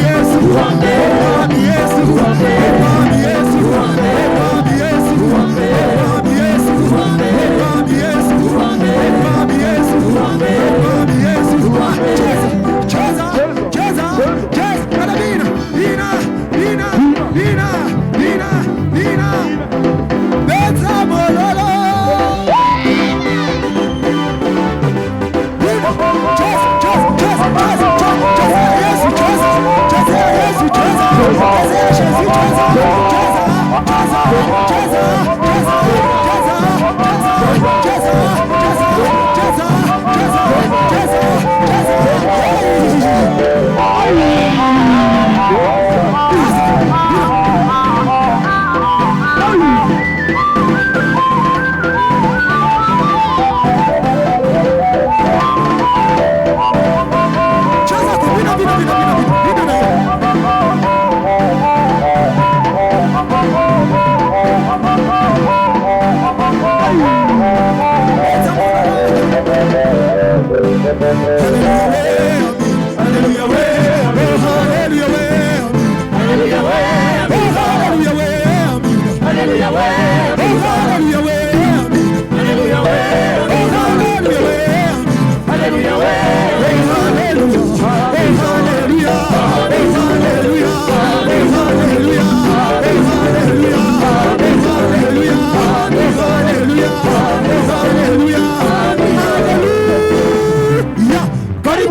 Yes,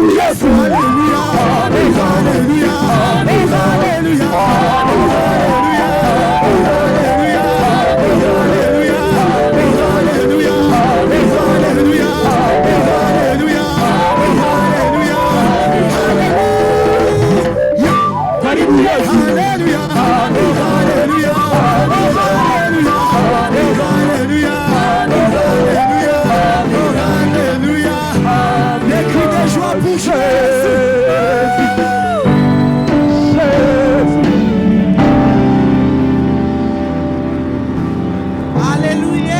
Yesu. Hallelujah. Hallelujah. Hallelujah.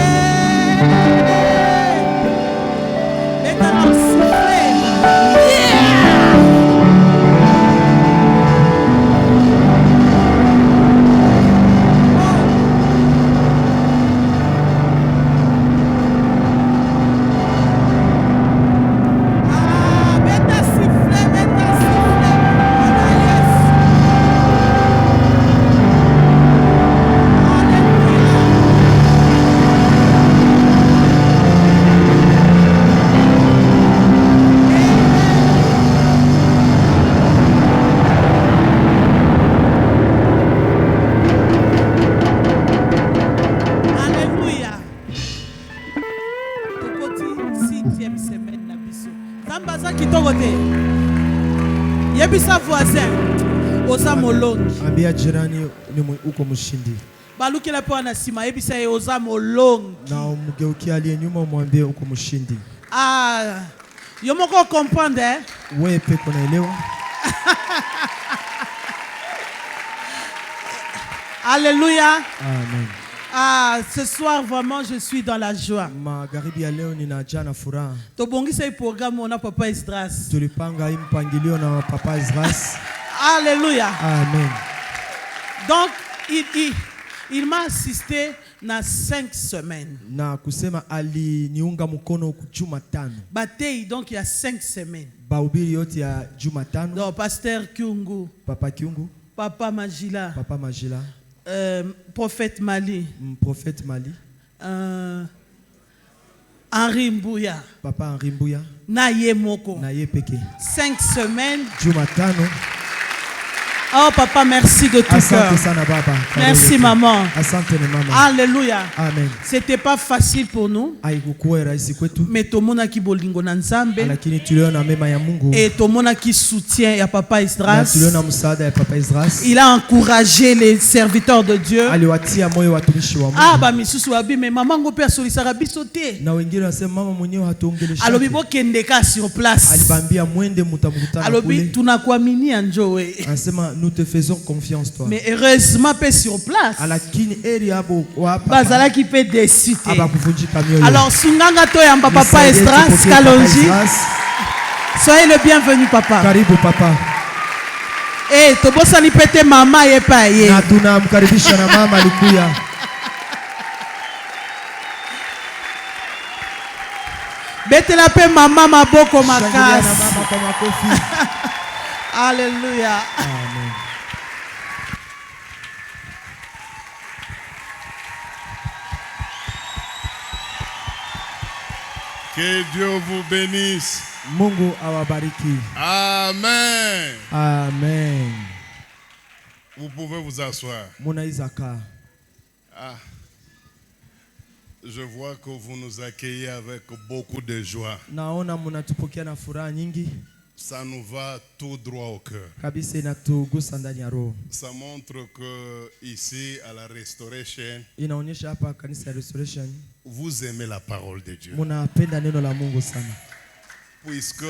Yebisa voisin oza molongi. Ambia jirani uko mshindi. Balukila po anasima yebisa oza molongi. Na umgeukia aliye nyuma umwambie uko mshindi. Ah, yomoko comprendre? Wewe peko naelewa. Alléluia. Amen. Ah, ce soir vraiment je suis dans la joie. Magharibi ya leo ninajaa na furaha. Tobongisa hii programu na Papa Esdras. Tulipanga hii mpangilio na Papa Esdras. Alléluia. Amen. Donc il m'a assisté na 5 semaines. Na kusema aliniunga mkono Jumatano. Batei donc il y a 5 semaines. Bahubiri yote ya Jumatano. Donc pasteur Kyungu. Papa Kyungu. Papa Magila. Papa Magila. Prophète Mali. Prophète Mali. Henri Mbouya. Papa Henri Mbouya. Naye Moko. Naye Peke. 5 semaines. Jumatano. Oh papa, merci de tout cœur. Merci maman. Alléluia. Amen. C'était pas facile pour nous. Mais tout le monde qui bolingo na nzambe. Et tout le monde qui soutient ya Papa Esdras. Il a encouragé les serviteurs de Dieu. Ah ba misusu abi mais maman ngo pe solisaka biso te. Alobi bo kendeka sur place. Alobi tunakuamini anjowe. Nous te faisons confiance, toi. Mais heureusement, pas sur place. Bazala qui peut décider. Alors, Sunganga Toyamba Papa Esdras, Kalonji. Soyez le bienvenu, papa. Karibu, papa. Eh, Tobosa ni pete mama ye pa ye. Na tunamkaribisha na mama alikuya. Bete la pe mama maboko makas. Makofi. Alléluia. Amen. Que Dieu vous bénisse. Mungu awabariki. Amen. Amen. Vous pouvez vous asseoir. Munaizaka. Ah. Je vois que vous nous accueillez avec beaucoup de joie. Naona munatupokia na furaha nyingi. Ça nous va tout droit au cœur. Kabisa inatugusa ndani ya roho. Ça montre que ici à la Restoration, inaonyesha hapa kanisa ya Restoration, vous aimez la parole de Dieu. Munapenda neno la Mungu sana. Puisque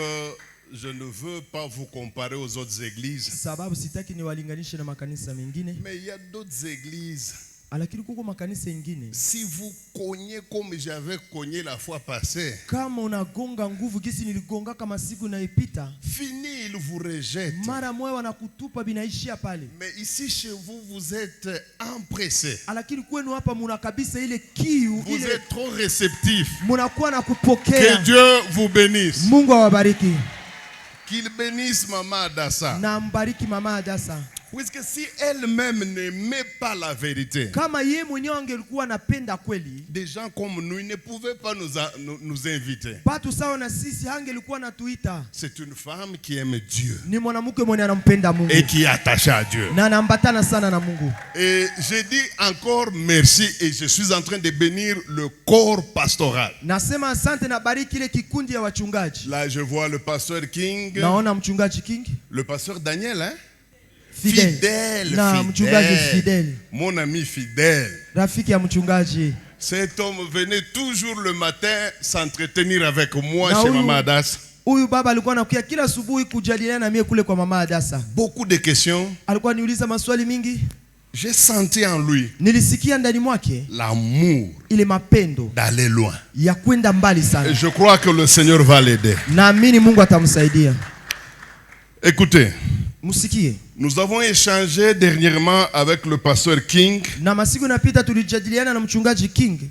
je ne veux pas vous comparer aux autres églises. Sababu sitaki niwalinganishe na makanisa mengine. Mais il y a d'autres églises. Alakini kuko makanisa mengine. Si vous cognez comme j'avais cogné la fois passée. Kama unagonga nguvu kisi niligonga kama siku inaipita. Fini, ils vous rejettent. Mara moyo wanakutupa binaishia pale. Mais ici chez vous, vous êtes empressés. Alakini kwenu hapa muna kabisa ile kiu. Vous êtes trop réceptifs. Munakuwa na kupokea. Que Dieu vous bénisse. Mungu awabariki. Qu'il bénisse Maman Adassa. Na mbariki Mama Adassa. Puisque si elle-même n'aimait pas la vérité, des gens comme nous, ils ne pouvaient pas nous inviter. C'est une femme qui aime Dieu et qui est attachée à Dieu. Et je dis encore merci et je suis en train de bénir le corps pastoral. Là, je vois le pasteur King, le pasteur Daniel, hein? Fidèle. Mon ami fidèle. Cet homme venait toujours le matin s'entretenir avec moi chez Maman Adassa. Beaucoup de questions. J'ai senti en lui l'amour d'aller loin. Et je crois que le Seigneur va l'aider. Écoutez, nous avons échangé dernièrement avec le pasteur King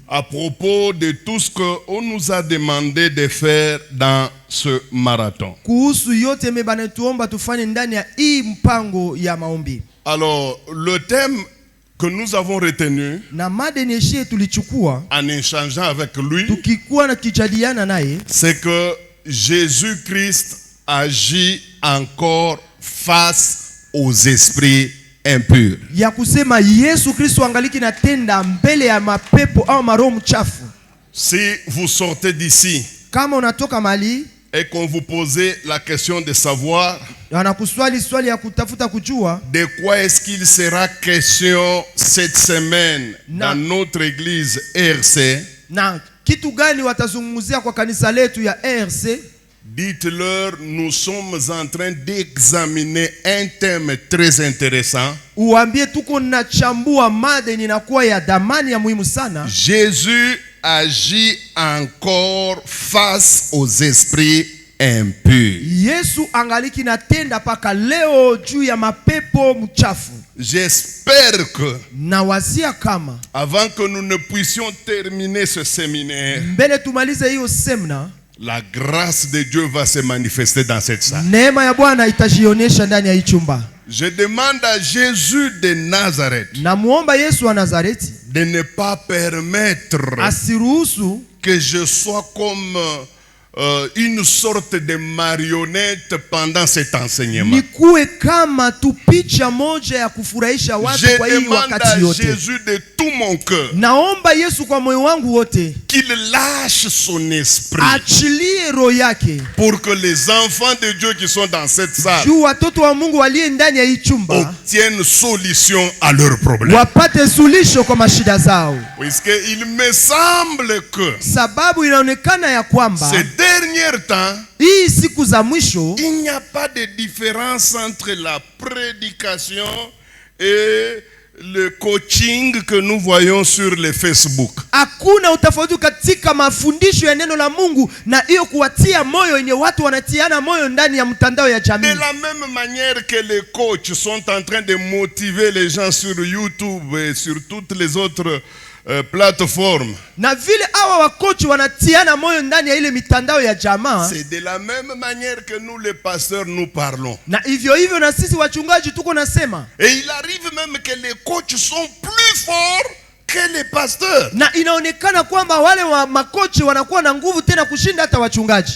à propos de tout ce qu'on nous a demandé de faire dans ce marathon. Alors, le thème que nous avons retenu en échangeant avec lui, c'est que Jésus-Christ agit encore face aux esprits impurs. Si vous sortez d'ici et qu'on vous posait la question de savoir de quoi est-ce qu'il sera question cette semaine dans notre église RC, dites-leur, nous sommes en train d'examiner un thème très intéressant. Jésus agit encore face aux esprits impurs. J'espère que avant que nous ne puissions terminer ce séminaire, la grâce de Dieu va se manifester dans cette salle. Je demande à Jésus de Nazareth de ne pas permettre que je sois comme une sorte de marionnette pendant cet enseignement. Je demande à Jésus de tout mon cœur qu'il lâche son esprit pour que les enfants de Dieu qui sont dans cette salle obtiennent solution à leurs problèmes. Puisqu'il me semble que ces derniers temps, il n'y a pas de différence entre la prédication et le coaching que nous voyons sur le Facebook. De la même manière que les coachs sont en train de motiver les gens sur YouTube et sur toutes les autres plateformes, c'est de la même manière que nous les pasteurs nous parlons. Et il arrive même que les coachs sont plus forts que les pasteurs.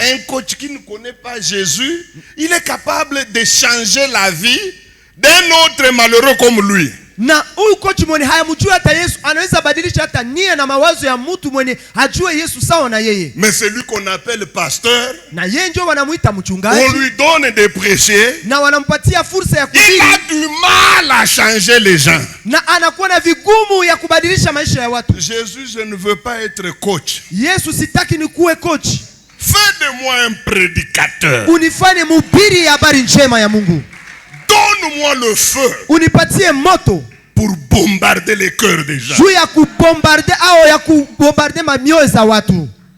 Un coach qui ne connaît pas Jésus, il est capable de changer la vie d'un autre malheureux comme lui. Mais celui qu'on appelle pasteur, on lui donne de prêcher, il a du mal à changer les gens. Jésus, je ne veux pas être coach. Fais de moi un prédicateur. Donne-moi le feu pour bombarder les cœurs des gens.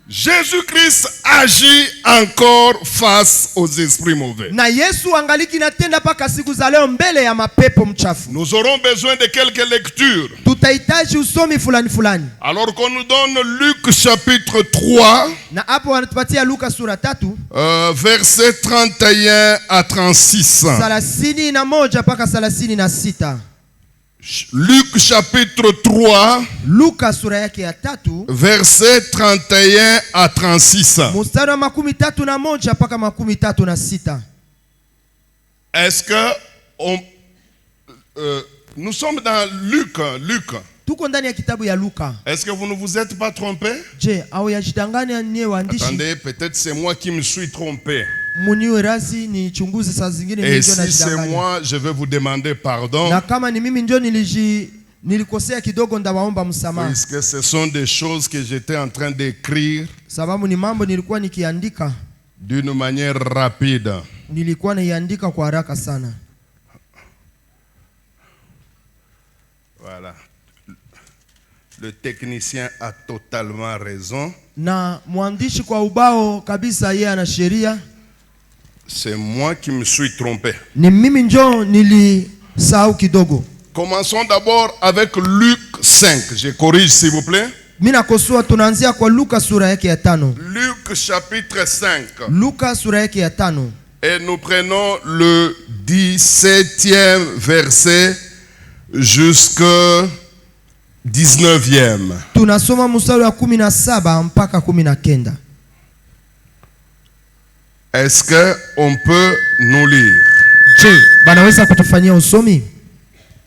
Jésus-Christ agit encore face aux esprits mauvais. Na Yesu angaliki natenda paka siku za leo mbele ya mapepo mchafu. Nous aurons besoin de quelques lectures. Tutahitaji usomi fulani fulani. Alors qu'on nous donne Luc chapitre 3. Na hapo wanatupatia Luka sura 3. Verset 31 à 36. 31 paka 36. Luc chapitre 3. Luka sura yake ya 3. Verset 31 à 36. Mstari wa 31 paka 36. Est-ce que nous sommes dans Luc? Tuko ndani ya kitabu ya Luka. Est-ce que vous ne vous êtes pas trompé? Je, au yajidanganya nie waandishi? Attendez, peut-être c'est moi qui me suis trompé. Muniwe razi ni chunguze saa zingine et si c'est moi, je vais vous demander pardon. Na kama ni mimi ndio nilikosea kidogo ndawaomba msamaha. Puisque ce sont des choses que j'étais en train d'écrire. Sababu ni mambo nilikuwa nikiandika d'une manière rapide. Nilikuwa naiandika kwa haraka sana. Voilà. Le technicien a totalement raison. Na mwandishi kwa ubao kabisa yeye ana sheria. C'est moi qui me suis trompé. Ni mimi ndio nilisahau kidogo. Commençons d'abord avec Luc 5. Je corrige s'il vous plaît. Mina kosoa tunaanzia kwa Luka sura yake ya 5. Luc chapitre 5. Luka sura yake ya 5. Et nous prenons le 17e verset jusqu'au 19e. Tunasoma mstari wa 17 mpaka 19. Est-ce que on peut nous lire? Je, banaweza kutufanyia usomi?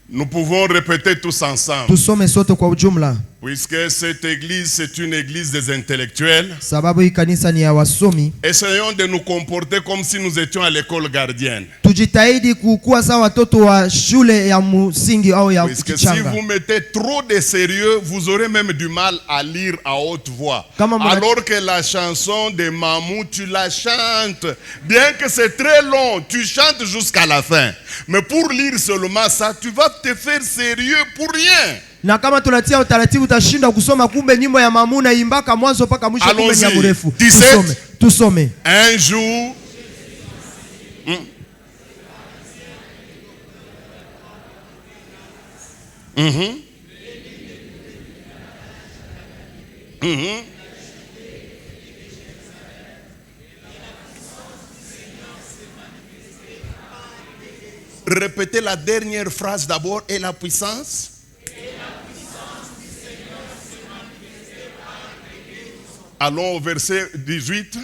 Nous pouvons répéter tous ensemble. Tusome sote kwa ujumla. Puisque cette église, c'est une église des intellectuels. Sababu hii kanisa ni ya wasomi. Essayons de nous comporter comme si nous étions à l'école gardienne. Tujitahidi kukua sawa watoto wa shule ya msingi au ya kichanga. Puisque si vous mettez trop de sérieux, vous aurez même du mal à lire à haute voix. Alors que la chanson de Mamou, tu la chantes. Bien que c'est très long, tu chantes jusqu'à la fin. Mais pour lire seulement ça, tu vas te faire sérieux pour rien. Na kama tunatia utaratibu utashinda kusoma kumbe nyimbo ya Mamuna imbaka mwanzo mpaka mwisho kumbe ni mrefu. Tusome. Un jour Répétez la dernière phrase d'abord. Et la puissance? Allons au verset 18.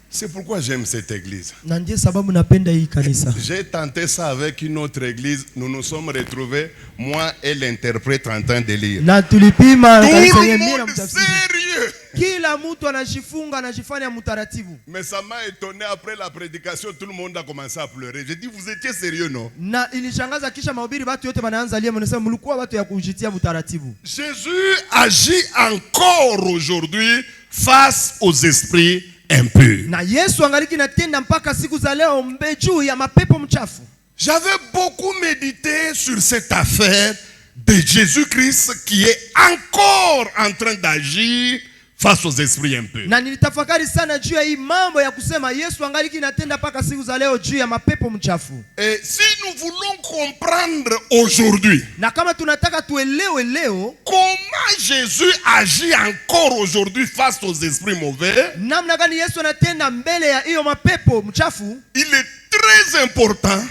C'est pourquoi j'aime cette église. J'ai tenté ça avec une autre église. Nous nous sommes retrouvés, moi et l'interprète, en train de lire. Tout le monde sérieux. Mais ça m'a étonné, après la prédication, tout le monde a commencé à pleurer. J'ai dit, vous étiez sérieux, non? Jésus agit encore aujourd'hui face aux esprits impurs. J'avais beaucoup médité sur cette affaire de Jésus-Christ qui est encore en train d'agir face aux esprits impurs. Et si nous voulons comprendre aujourd'hui comment Jésus agit encore aujourd'hui face aux esprits mauvais, il est très important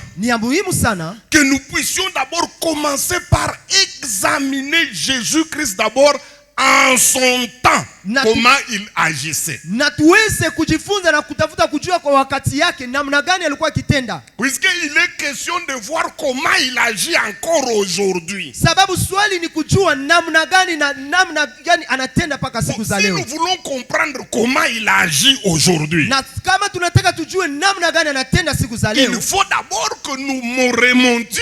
que nous puissions d'abord commencer par examiner Jésus-Christ d'abord en son temps comment il agissait. Na tuweze kujifunza na kutafuta kujua kwa wakati yake namna gani alikuwa akitenda. Puisqu'il est question de voir comment il agit encore aujourd'hui. Sababu swali ni kujua namna gani na namna gani anatenda paka siku za leo. Si nous voulons comprendre comment il agit aujourd'hui, na kama tunataka tujue namna gani anatenda siku za leo, il faut d'abord que nous remontions,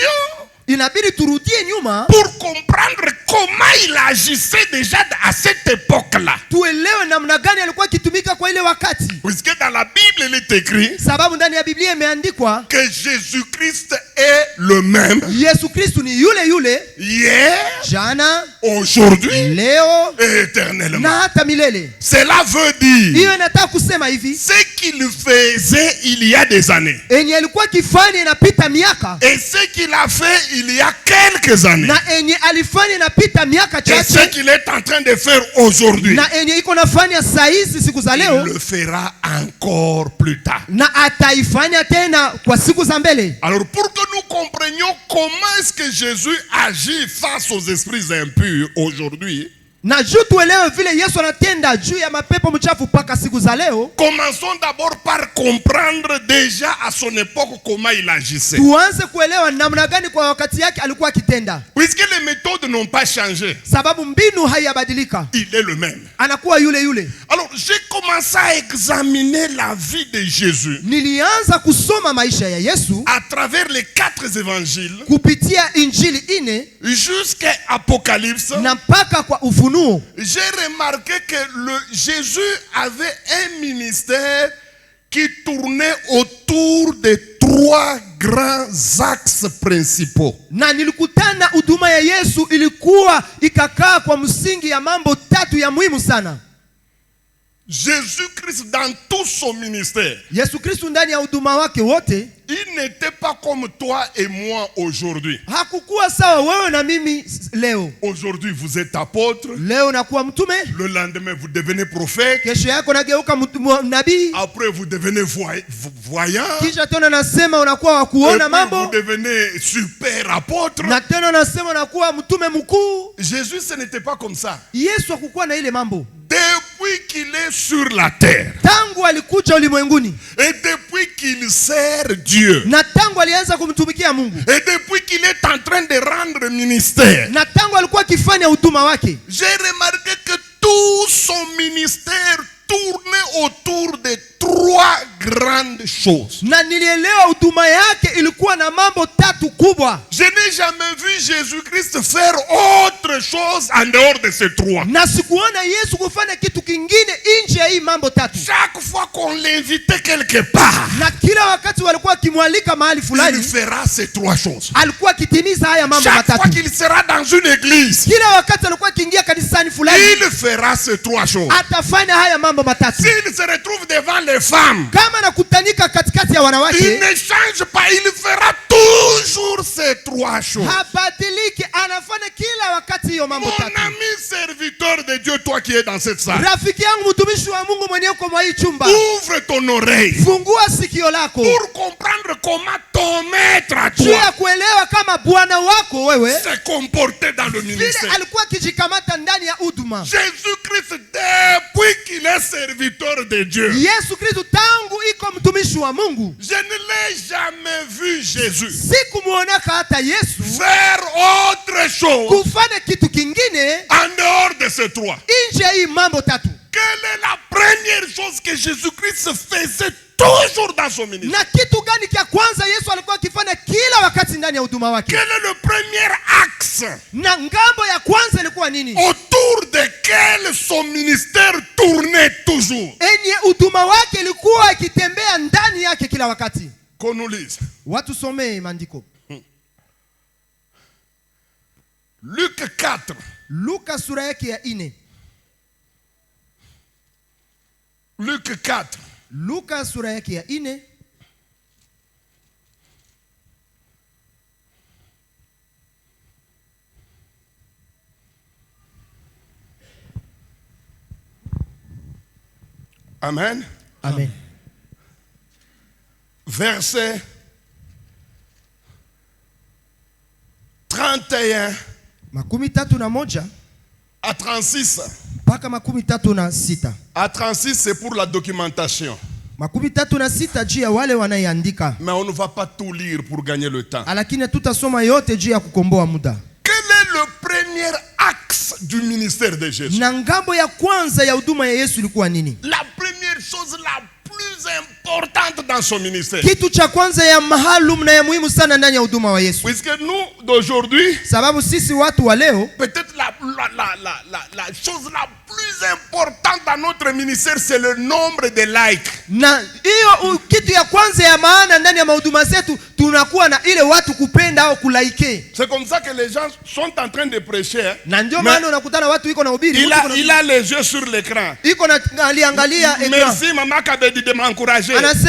inabidi turudie nyuma pour comprendre comment il agissait déjà à cette époque-là. Tuelewe namna gani alikuwa akitumika kwa ile wakati. Puisque dans la Bible il est écrit, sababu ndani ya Biblia imeandikwa, que Jésus-Christ est le même. Yesu Kristo ni yule yule Hier, jana, aujourd'hui, leo et éternellement. na hata milele. Cela veut dire, hiyo inataka kusema hivi, ce qu'il faisait il y a des années, enye alikuwa kifanya inapita miaka, et ce qu'il a fait il y a quelques années, na enye alifanya inapita miaka et ce chache, qu'il est en train de faire aujourd'hui, na enye iko nafanya saizi siku za leo, il le fera encore plus tard. na ataifanya tena kwa siku za mbele. Alors pour que nous comprenions comment est-ce que Jésus agit face aux esprits impurs aujourd'hui, na juu tuelewe vile Yesu anatenda juu ya mapepo mchafu paka siku za leo, commençons d'abord par comprendre déjà à son époque comment il agissait. tuanze kuelewa namna gani kwa wakati yake alikuwa akitenda. Puisque les méthodes n'ont pas changé, sababu mbinu haiyabadilika, il est le même. anakuwa yule yule. Alors j'ai commencé à examiner la vie de Jésus Nilianza kusoma maisha ya Yesu à travers les 4 évangiles kupitia injili ine jusqu'à Apocalypse. na mpaka kwa Ufunuo. J'ai remarqué que Jésus avait un ministère qui tournait autour de 3 grands axes principaux. Na nilikutana huduma ya Yesu ilikuwa ikakaa kwa msingi ya mambo 3 ya muhimu sana. Jésus-Christ dans tout son ministère, Yesu Kristo ndani ya huduma wake wote, il n'était pas comme toi et moi aujourd'hui. hakukuwa sawa wewe na mimi leo. Aujourd'hui vous êtes apôtre, leo nakuwa mtume, le lendemain vous devenez prophète, kesho yako nageuka nabii, après vous devenez voyant, kisha tena nasema unakuwa wa kuona mambo, vous devenez super apôtre, na tena nasema unakuwa mtume mkuu. Jésus ce n'était pas comme ça. Yesu hakukuwa na ile mambo. Depuis qu'il est sur la terre, tangu alikuja ulimwenguni, et depuis qu'il sert Dieu, na tangu alianza kumtumikia Mungu, et depuis qu'il est en train de rendre ministère, na tangu alikuwa akifanya huduma wake, j'ai remarqué que tout son ministère tournait autour de 3 grandes choses. Na nilielewa huduma yake ilikuwa na mambo 3 kubwa. Je n'ai jamais vu Jésus-Christ faire autre chose en dehors de ces 3. Na sikuona Yesu kufanya kitu kingine nje ya hii mambo 3. Chaque fois qu'on l'invitait quelque part, na kila wakati walikuwa akimwalika mahali fulani, il fera ces 3 choses. alikuwa akitimiza haya mambo Chaque fois 3. qu'il sera dans une église, kila wakati alikuwa akiingia kanisani fulani, il fera ces 3 choses. atafanya haya mambo 3. S'il se retrouve devant les femmes, kama nakutanika katikati ya il wanawake, ne change pas, il fera toujours ces 3 choses. habadiliki, anafanya kila wakati hiyo mambo 3. Mon ami serviteur de Dieu, toi qui es dans cette salle, rafiki yangu mtumishi wa Mungu mwenyewe kwa hii chumba, ouvre ton oreille fungua sikio lako pour comprendre comment ton maître à juu ya toi kuelewa kama bwana wako wewe se comportait dans le vile ministère. alikuwa akijikamata ndani ya huduma. Jésus-Christ, depuis qu'il est serviteur de Dieu, Yesu Kristo tangu iko mtumishi wa Mungu, je ne l'ai jamais vu Jésus sikumuonaka hata Yesu faire autre chose kufanya kitu kingine en dehors de ces 3. nje ya hii mambo 3. Quelle est la première chose que Jésus-Christ faisait toujours dans son ministère? Na kitu gani kia kwanza Yesu alikuwa akifanya kila wakati ndani ya huduma wake? Quel est le premier axe Na ngambo ya kwanza ilikuwa nini? autour desquels son ministère tournait toujours? Enye huduma wake ilikuwa ikitembea ndani yake kila wakati. Qu'on nous lise. Watu somee maandiko. Luc 4. Luka sura yake ya 4. Luc 4. Luka sura yake ya 4. Amen. Amen. Verset 31 31 À 36. À 36, c'est pour la documentation. Mais on ne va pas tout lire pour gagner le temps. Quel est le premier axe du ministère de Jésus? La première chose, la plus importante dans son ministère. Puisque nous, d'aujourd'hui, peut-être la chose la plus importante dans notre ministère, c'est le nombre de likes. C'est comme ça que les gens sont en train de prêcher. Il a les yeux sur l'écran. Merci Maman Kabedi de m'encourager. Jésus-Christ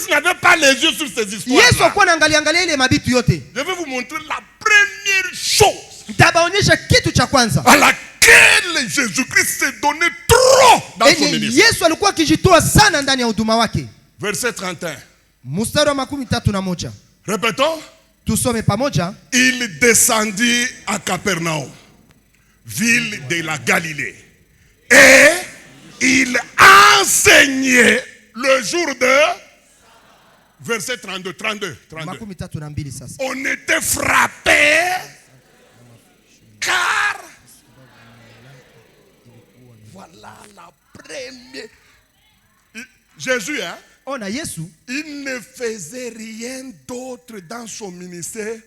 n'avait pas les yeux sur ces histoires. Je vais vous montrer la première chose à laquelle Jésus-Christ s'est donné trop dans son ministère. Verset 31. Répétons. Il descendit à Capernaum, ville de la Galilée, et il enseignait le jour de... Verset 32. On était frappé car voilà la première. Jésus, il ne faisait rien d'autre dans son ministère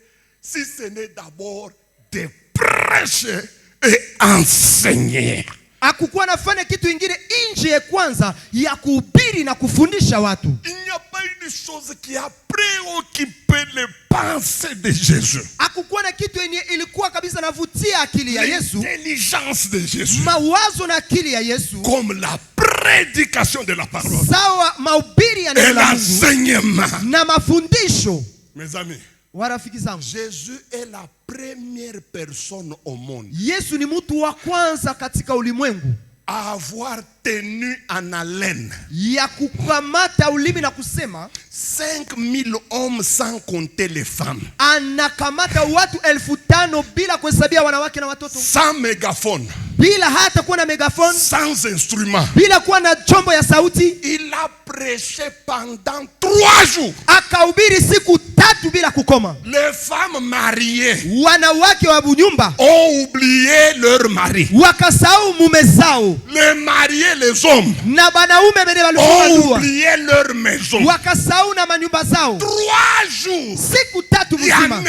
si ce n'est d'abord de prêcher et enseigner. Hakukuwa nafanya kitu ingine nje ya kwanza ya kuhubiri na kufundisha watu. Il n'y a pas une chose qui a préoccupé les pensées de Jésus. Hakukuwa na kitu yenye ilikuwa kabisa navutia akili ya Yesu. L'intelligence de Jésus. Mawazo na akili ya Yesu. Comme la prédication de la parole. Sawa mahubiri ya neno la Mungu. L'enseignement. Na mafundisho. Mes amis. Warafiki zangu. Jésus est la première personne au monde. Yesu ni mtu wa kwanza katika ulimwengu à avoir tenu en haleine ya kukamata ulimi na kusema 5000 hommes sans compter les femmes. Anakamata watu 5000 bila kuhesabia wanawake na watoto. Sans mégaphone. Bila hata kuwa na megaphone. Sans instrument. Bila kuwa na chombo ya sauti. Il a prêché pendant 3 jours. Akahubiri siku 3 bila kukoma. Les femmes mariées, wanawake wa bunyumba, ont oublié leur mari. Wakasahau mume zao. Les mariés, les hommes, na banaume bene ont oublié leur maison. Wakasahau na manyumba zao. 3 jours. Siku 3 mzima.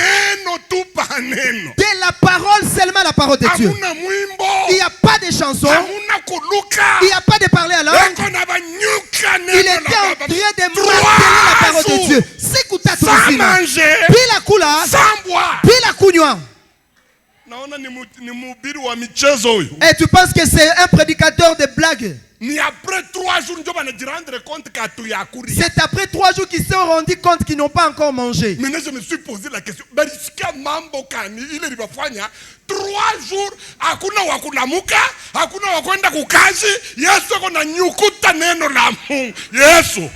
De la parole, seulement la parole de Dieu. Il n'y a pas de chanson. Il n'y a pas de parler à langue. Il était en train de marteler la parole de Dieu. Siku 3 mzima. Bila kula, sans boire, bila kunywa. Et tu penses que c'est un prédicateur de blagues? C'est après 3 jours qu'ils se sont rendus compte qu'ils n'ont pas encore mangé. Maintenant, je me suis posé la question. 3 jours, hakuna wakulamuka, hakuna wakwenda kukazi, Yesu kona nyukuta neno la Mungu. Yesu.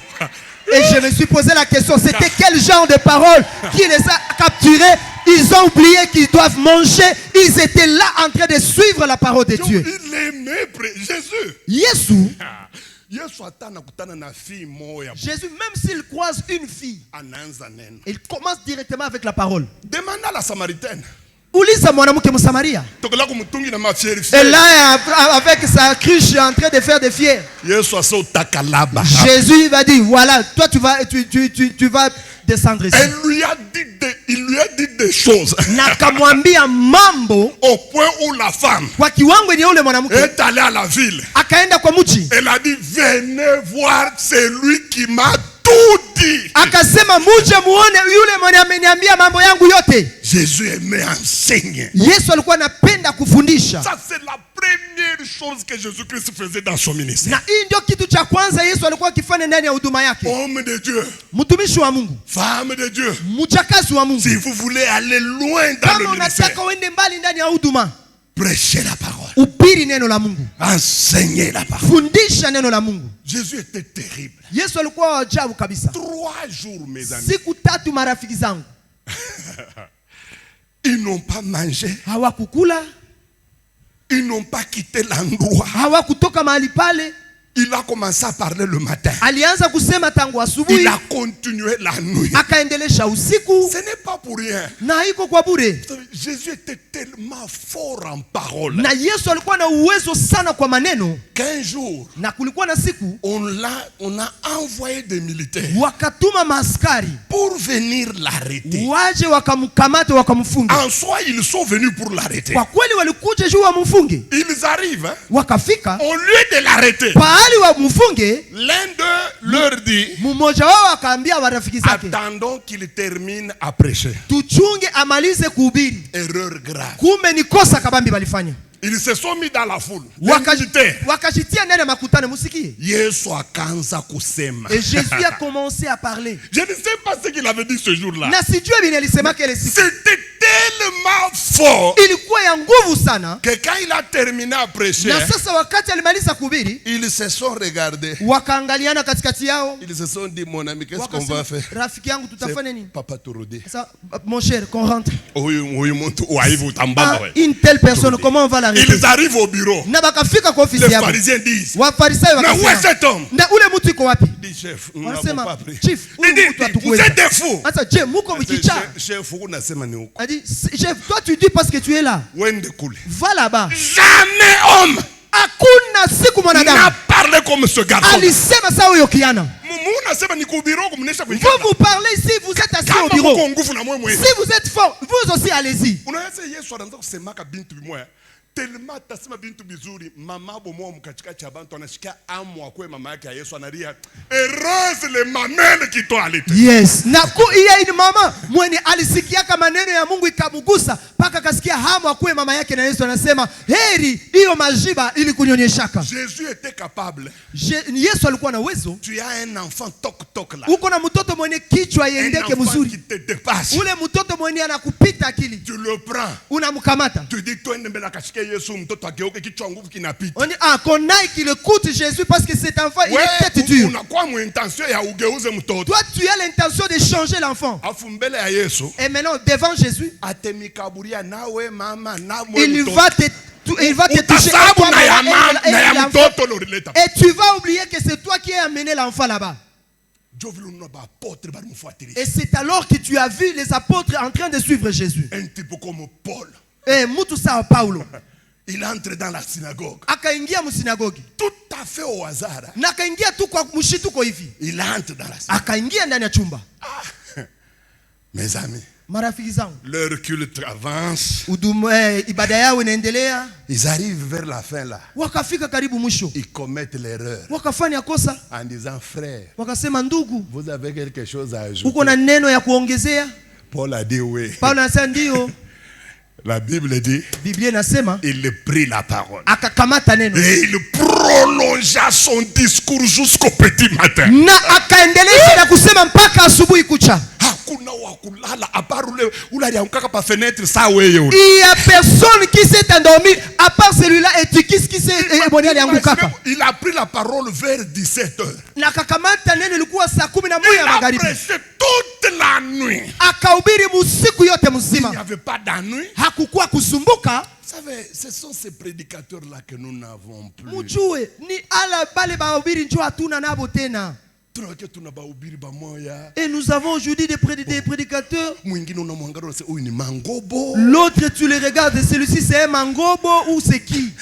Et je me suis posé la question, c'était quel genre de parole qui les a capturés? Ils ont oublié qu'ils doivent manger. Ils étaient là en train de suivre la parole de Dieu. Il aimait Jésus. Jésus, même s'il croise une fille, il commence directement avec la parole. Demande à la Samaritaine. Uliza mwanamke Msamaria. Et là, avec sa cruche, en train de faire des fiers. Jésus va dire, voilà, toi tu vas descendre ici. Il lui a dit des choses. Nakamwambia mambo. Au point où la femme kwa kiwango ni yule mwanamke est allée à la ville. Akaenda kwa mji. Elle a dit, venez voir celui qui m'a tout dit. Akasema muje muone yule mwenye ameniambia mambo yangu yote. Jésus aimait enseigner. Yesu alikuwa anapenda kufundisha. Ça c'est la première chose que Jésus-Christ faisait dans son ministère. Na hii ndio kitu cha kwanza Yesu alikuwa akifanya ndani ya huduma yake. Homme de Dieu. Mtumishi wa Mungu. Femme de Dieu. Mchakazi wa Mungu. Si vous voulez aller loin dans le ministère. Kama unataka uende mbali ndani ya huduma. Prêchez la parole. Ubiri neno la Mungu. Enseignez la parole. Fundisha neno la Mungu. Jésus était terrible. Yesu alikuwa ajabu kabisa. 3 jours mes amis. Siku 3 marafiki zangu. Ils n'ont pas mangé. Hawakukula. Ils n'ont pas quitté l'endroit. Hawakutoka mahali pale. Il a commencé à parler le matin. Alianza kusema tangu asubuhi. Il a continué la nuit. Akaendelesha usiku. Ce n'est pas pour rien. Na haiko kwa bure. Jésus était tellement fort en parole. Na Yesu alikuwa na uwezo sana kwa maneno. Qu'un jour, na kulikuwa na siku, on a envoyé des militaires. Wakatuma maaskari pour venir l'arrêter. Waje wakamkamata wakamfunga. En soi, ils sont venus pour l'arrêter. Kwa kweli walikuja juu wamfunge. Ils arrivent. Hein? Wakafika. Au lieu de l'arrêter. L'un d'eux leur dit, attendons qu'il termine à prêcher. Erreur grave. Ils se sont mis dans la foule. Et Jésus a commencé à parler. Je ne sais pas ce qu'il avait dit ce jour-là. C'était tellement fort que quand il a terminé à prêcher, ils se sont regardés. Ils se sont dit, mon ami, qu'est-ce qu'on va faire? Papa Touroudi. Mon cher, qu'on rentre. Une telle personne, comment on va l'arrêter? Ils arrivent au bureau. Les pharisiens disent, mais où est cet homme? Il dit, chef, nous n'avons pas pris. Il dit, vous êtes des fous. Chef, toi tu dis parce que tu es là. Va là-bas. Jamais homme n'a parlé comme ce garçon. Vous parlez ici, vous êtes assis au bureau. Si vous êtes fort, vous aussi allez-y. Tellement tasema bintu bizuri mama bomo mkatikati ya bantu anashika amwa kwa mama yake ya Yesu analia heureuse le mamele qui t'ont allaité. Yes, na iya ni mama mwenye alisikia kama maneno ya Mungu ikamugusa paka kasikia hamu akue mama yake na Yesu anasema heri hiyo majiba ili kunyonyeshaka. Jésus était capable. Yesu alikuwa na uwezo. Tu as un enfant tok là. Uko na mtoto mwenye kichwa yendeke mzuri. Ule mtoto mwenye anakupita akili. Tu le prends. Unamkamata. Tu dis toi ndembe na kashike Yesu mtoto ageuke kichwa nguvu kinapita. On dit qu'on aille qu'il écoute Jésus parce que cet enfant il est tête dure. Unakuwa mu intention ya ugeuze mtoto. Toi tu as l'intention de changer l'enfant. Afu mbele ya Yesu. Et maintenant devant Jésus, atemikaburia nawe mama na il va te toucher et tu vas oublier que c'est toi qui as amené l'enfant là-bas. Et c'est alors que tu as vu les apôtres en train de suivre Jésus. Un type comme Paul. Et Mutusa Paulo. Il entre dans la synagogue. Akaingia mu synagogue. Tout à fait au hasard. Na akaingia tu kwa mshituko hivi. Il entre dans la synagogue. Akaingia ndani ya chumba. Mes amis. Marafiki zangu. Leur culte avance. Ibada yao inaendelea. Ils arrivent vers la fin là. Wakafika karibu mwisho. Ils commettent l'erreur. Wakafanya kosa. En disant frère. Wakasema ndugu. Vous avez quelque chose à ajouter? Uko na neno ya kuongezea? Paul a dit oui. Paulo anasema ndio. La Bible dit, il prit la parole. Et il prolongea son discours jusqu'au petit matin. Il y a personne qui s'est endormi à part celui-là et tu qui s'est il a pris la parole vers 17h. Il a prêché toute la nuit. Il n'y avait pas d'ennui. Vous savez, ce sont ces prédicateurs-là que nous n'avons plus. Et nous avons aujourd'hui des prédicateurs. L'autre, tu le regardes, celui-ci c'est un mangobo ou c'est qui?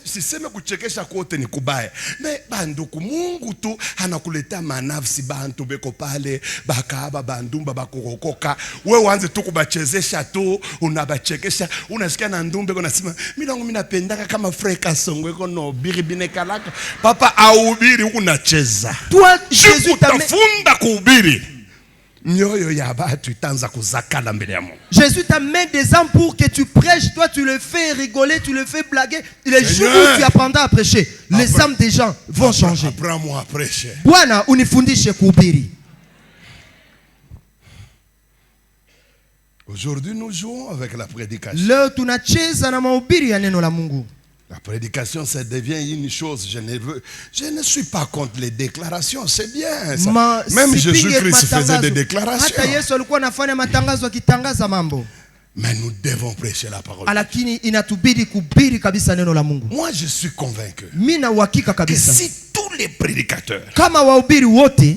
Siseme kuchekesha kote ni kubaya. Me banduku Mungu tu anakuleta manafsi bantu beko pale bakaba bandumba bakukokoka. Wewe uanze tu kubachezesha tu, unabachekesha, unasikia na ndumbe unasema mimi nangu mimi napendaka kama freka songwe kono biribine kalaka. Papa ahubiri huku nacheza. Toi Jésus tafunda kuhubiri. Jésus t'amène des hommes pour que tu prêches. Toi tu le fais rigoler, tu le fais blaguer. Les jours où tu apprendras à prêcher, les âmes des gens vont changer. Apprends-moi à prêcher. Bwana unifundishe kuhubiri. Aujourd'hui nous jouons avec la prédication. Leo tunacheza na mahubiri ya neno la Mungu. La prédication, ça devient une chose. Je ne suis pas contre les déclarations, c'est bien. Ça. Même Jésus-Christ faisait des déclarations. Mais nous devons prêcher la parole. Moi, je suis convaincu que si tous les prédicateurs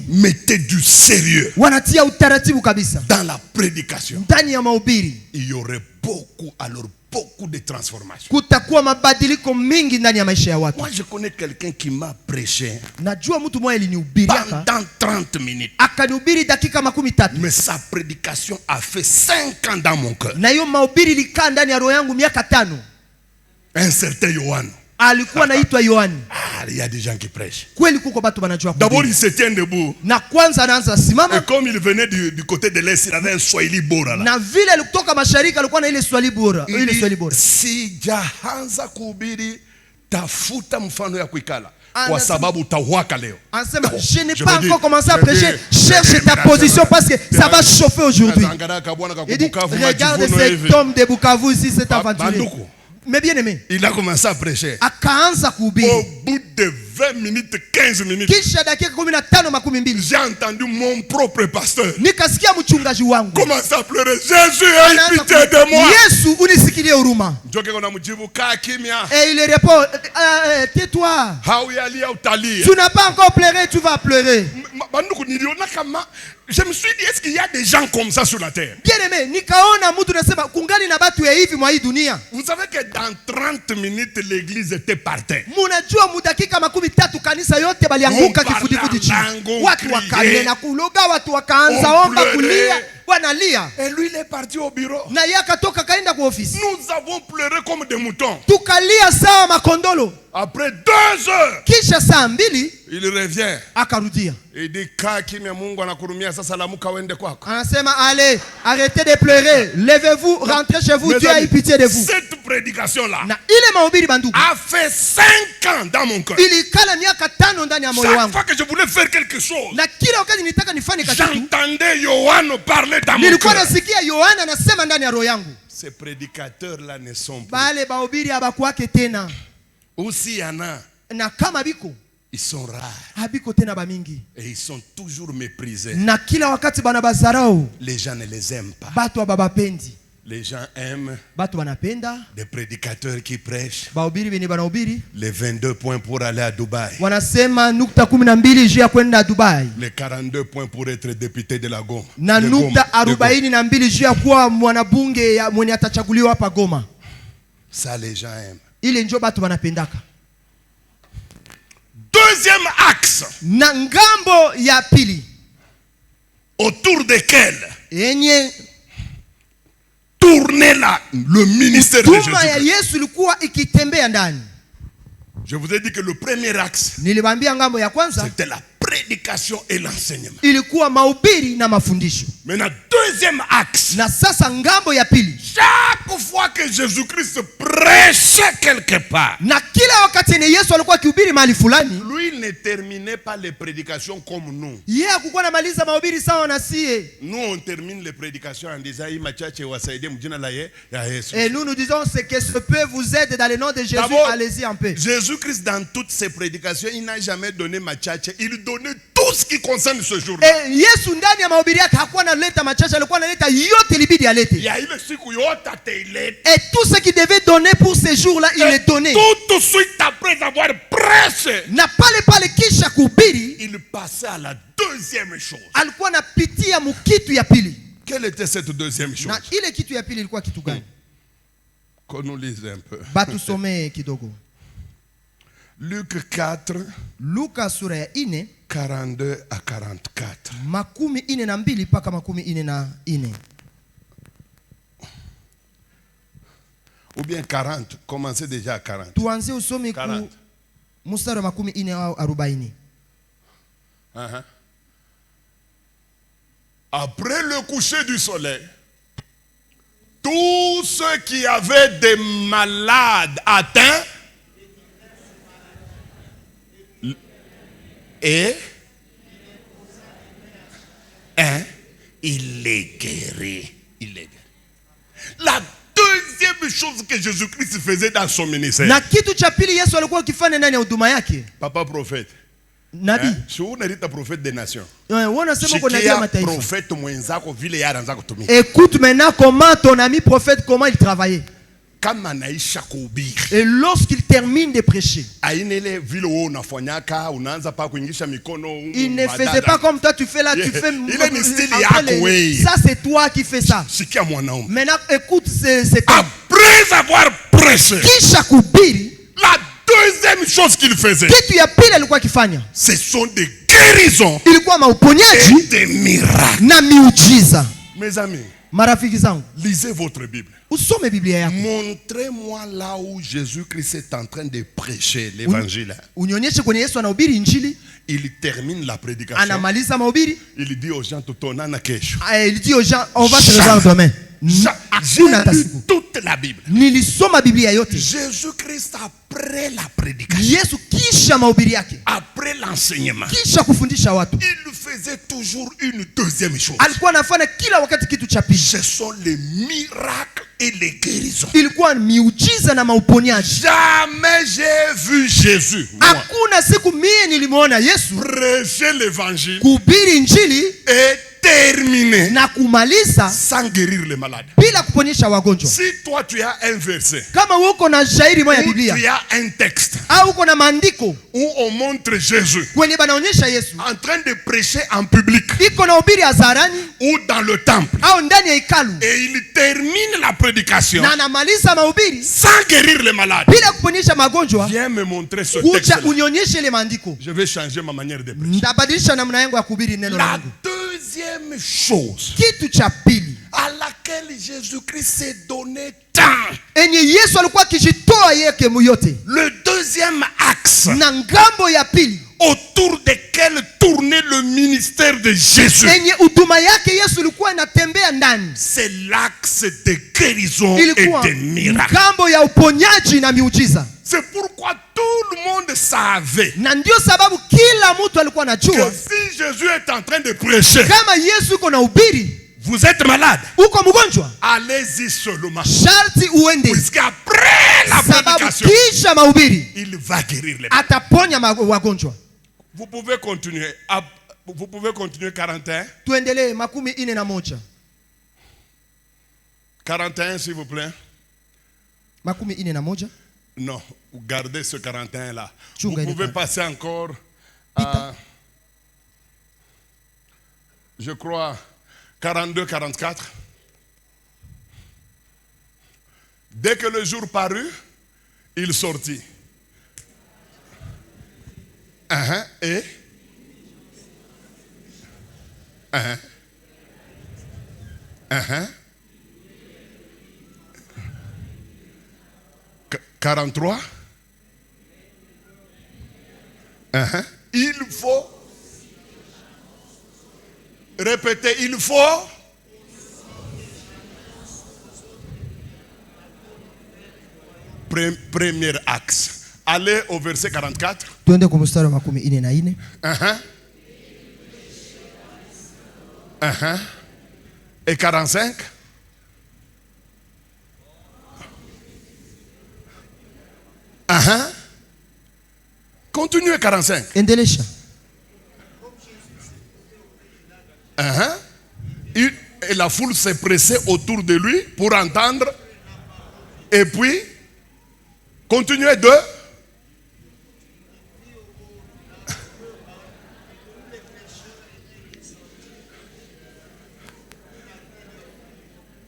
mettaient du sérieux dans la prédication, il y aurait beaucoup de transformations. Moi, je connais quelqu'un qui m'a prêché pendant 30 minutes. Mais sa prédication a fait 5 ans dans mon cœur. Un certain Yohan. Il y a des gens qui prêchent. D'abord, il se tient debout. Et comme il venait du côté de l'Est, il avait un Swahili bora. Il dit, si jahanza kuhubiri, tafuta mfano ya kuikala. Kwa sababu utawaka leo. Je n'ai pas encore commencé à prêcher. Cherche ta position parce que ça va chauffer aujourd'hui. Il dit, regarde cet homme de Bukavu ici, cet aventurier. Mais bien aimé, il a commencé à prêcher. Au bout de 20 minutes, 15 minutes, j'ai entendu mon propre pasteur commencer à pleurer. Jésus, aie pitié de moi. Et il répond, tais-toi. Tu n'as pas encore pleuré, tu vas pleurer. Je me suis dit, est-ce qu'il y a des gens comme ça sur la terre? Bien aimé, vous savez que dans 30 minutes, l'église était par terre. On et lui, il est parti au bureau. Nous avons pleuré comme des moutons. Après 2 heures, il revient. Il dit, allez, arrêtez de pleurer. Levez-vous, rentrez chez vous. Dieu a eu pitié de vous. Cette prédication-là a fait 5 ans dans mon cœur. Chaque fois que je voulais faire quelque chose, j'entendais Yohan parler dans mon cœur. Ces prédicateurs-là ne sont plus. Aussi, il y en a. Ils sont rares. Et ils sont toujours méprisés. Les gens ne les aiment pas. Les gens aiment des prédicateurs qui prêchent les 22 points pour aller à Dubaï. Les 42 points pour être député de la Goma. Ça, les gens aiment. Deuxième axe autour desquels tournait le ministère de Jésus. Je vous ai dit que le premier axe, c'était la prédication et l'enseignement. Maintenant, deuxième axe, chaque fois que Jésus-Christ prêchait quelque part, lui il ne terminait pas les prédications comme nous. Nous on termine les prédications en disant et nous disons ce que ce peut vous aider dans le nom de Jésus. Allez-y un peu. Jésus-Christ dans toutes ses prédications, il n'a jamais donné machache, il donnait tout ce qui concerne ce jour. Et tout ce qu'il devait donner pour ces jours-là, il les donnait. Tout de suite après avoir prêché, il passait à la deuxième chose. Quelle était cette deuxième chose? Qu'on nous lise un peu. Luc 4, 42 à 44. Ou bien 40. Commencez déjà à 40. 40. Après le coucher du soleil, tous ceux qui avaient des malades atteints et il les guérit. La deuxième chose que Jésus-Christ faisait dans son ministère. Na kitu cha pili Yesu alikuwa akifanya ndani ya huduma yake. Papa prophète. Nabii. Si unaita prophète des nations. Unasema uko nabii wa mataifa. Prophète mwenzako vile yeye anaanza kutumia. Écoute maintenant comment ton ami prophète comment il travaillait. Kama anaisha kuhubiri. Et lorsqu'il termine de prêcher. Ainele vile wewe unafanyaka unaanza pa kuingisha mikono. Il ne faisait pas comme toi tu fais là, tu fais. Il est ni style yako wewe. Ça c'est toi qui fais ça. Sikia mwanaume. Maintenant écoute c'est après avoir prêché. Kisha kuhubiri. La deuxième chose qu'il faisait. Kitu ya pili alikuwa akifanya. Ce sont des guérisons. Ilikuwa mauponyaji. Et des miracles. Na miujiza. Mes amis. Marafiki zangu. Lisez votre Bible. Usome Biblia yako. Montrez-moi là où Jésus-Christ est en train de prêcher l'évangile. Unionyeshe kwenye Yesu anahubiri injili. Il termine la prédication. Anamaliza mahubiri. Il dit aux gens tutaonana kesho. Il dit aux gens on va se revoir demain. J'ai lu toute la Bible. Nilisoma Biblia yote. Jésus-Christ après la prédication. Yesu kisha mahubiri yake. Après l'enseignement. Kisha kufundisha watu. Il faisait toujours une deuxième chose. Alikuwa anafanya kila wakati kitu cha pili. Ce sont les miracles et les guérisons. Ilikuwa miujiza na mauponyaji. Jamais j'ai vu Jésus. Hakuna siku mimi nilimuona Yesu prêcher l'évangile. Kuhubiri injili et terminer na kumaliza sans guérir les malades. Bila kuponyesha wagonjwa. Si toi tu as un verset. Kama uko na shairi moja ya Biblia. Tu as un texte. Au uko na maandiko. Où on montre Jésus. Kwenye banaonyesha Yesu. En train de prêcher en public. Iko na hubiri hadharani. Ou dans le temple. Au ndani ya hekalu. Et il termine la prédication. Na anamaliza mahubiri. Sans guérir les malades. Bila kuponyesha magonjwa. Viens me montrer ce texte. Kuja unionyeshe ile maandiko. Je vais changer ma manière de prêcher. Ndabadilisha namna yangu ya kuhubiri neno la Mungu. Deuxième chose kitu cha pili à laquelle Jésus-Christ s'est donné temps. Enye Yesu alikuwa akijitoa yake yote. Le deuxième axe na ngambo ya pili autour desquels tournait le ministère de Jésus. Enye huduma yake Yesu ilikuwa inatembea ndani. C'est l'axe de guérison et de miracles. Ngambo ya uponyaji na miujiza. C'est pourquoi tout le monde savait. Na ndio sababu kila mtu alikuwa anajua. Que si Jésus est en train de prêcher. Kama Yesu yuko na hubiri. Vous êtes malade. Uko mgonjwa. Allez-y seulement. Sharti uende. Puisqu'après la prédication. Kisha mahubiri. Il va guérir les malades. Ataponya wagonjwa. Vous pouvez continuer. Vous pouvez continuer 41. Tuendelee 41. 41 s'il vous plaît. 41. Non, gardez ce 41 là. Vous pouvez passer encore à, je crois, 42, 44. Dès que le jour parut, il sortit. Et 43. Il faut répéter, il faut premier axe. Allez au verset 44. Tuende kwa mstari wa 44. Et 45. Continuez 45. Endelesha. Et la foule s'est pressée autour de lui pour entendre. Et puis, continuez de.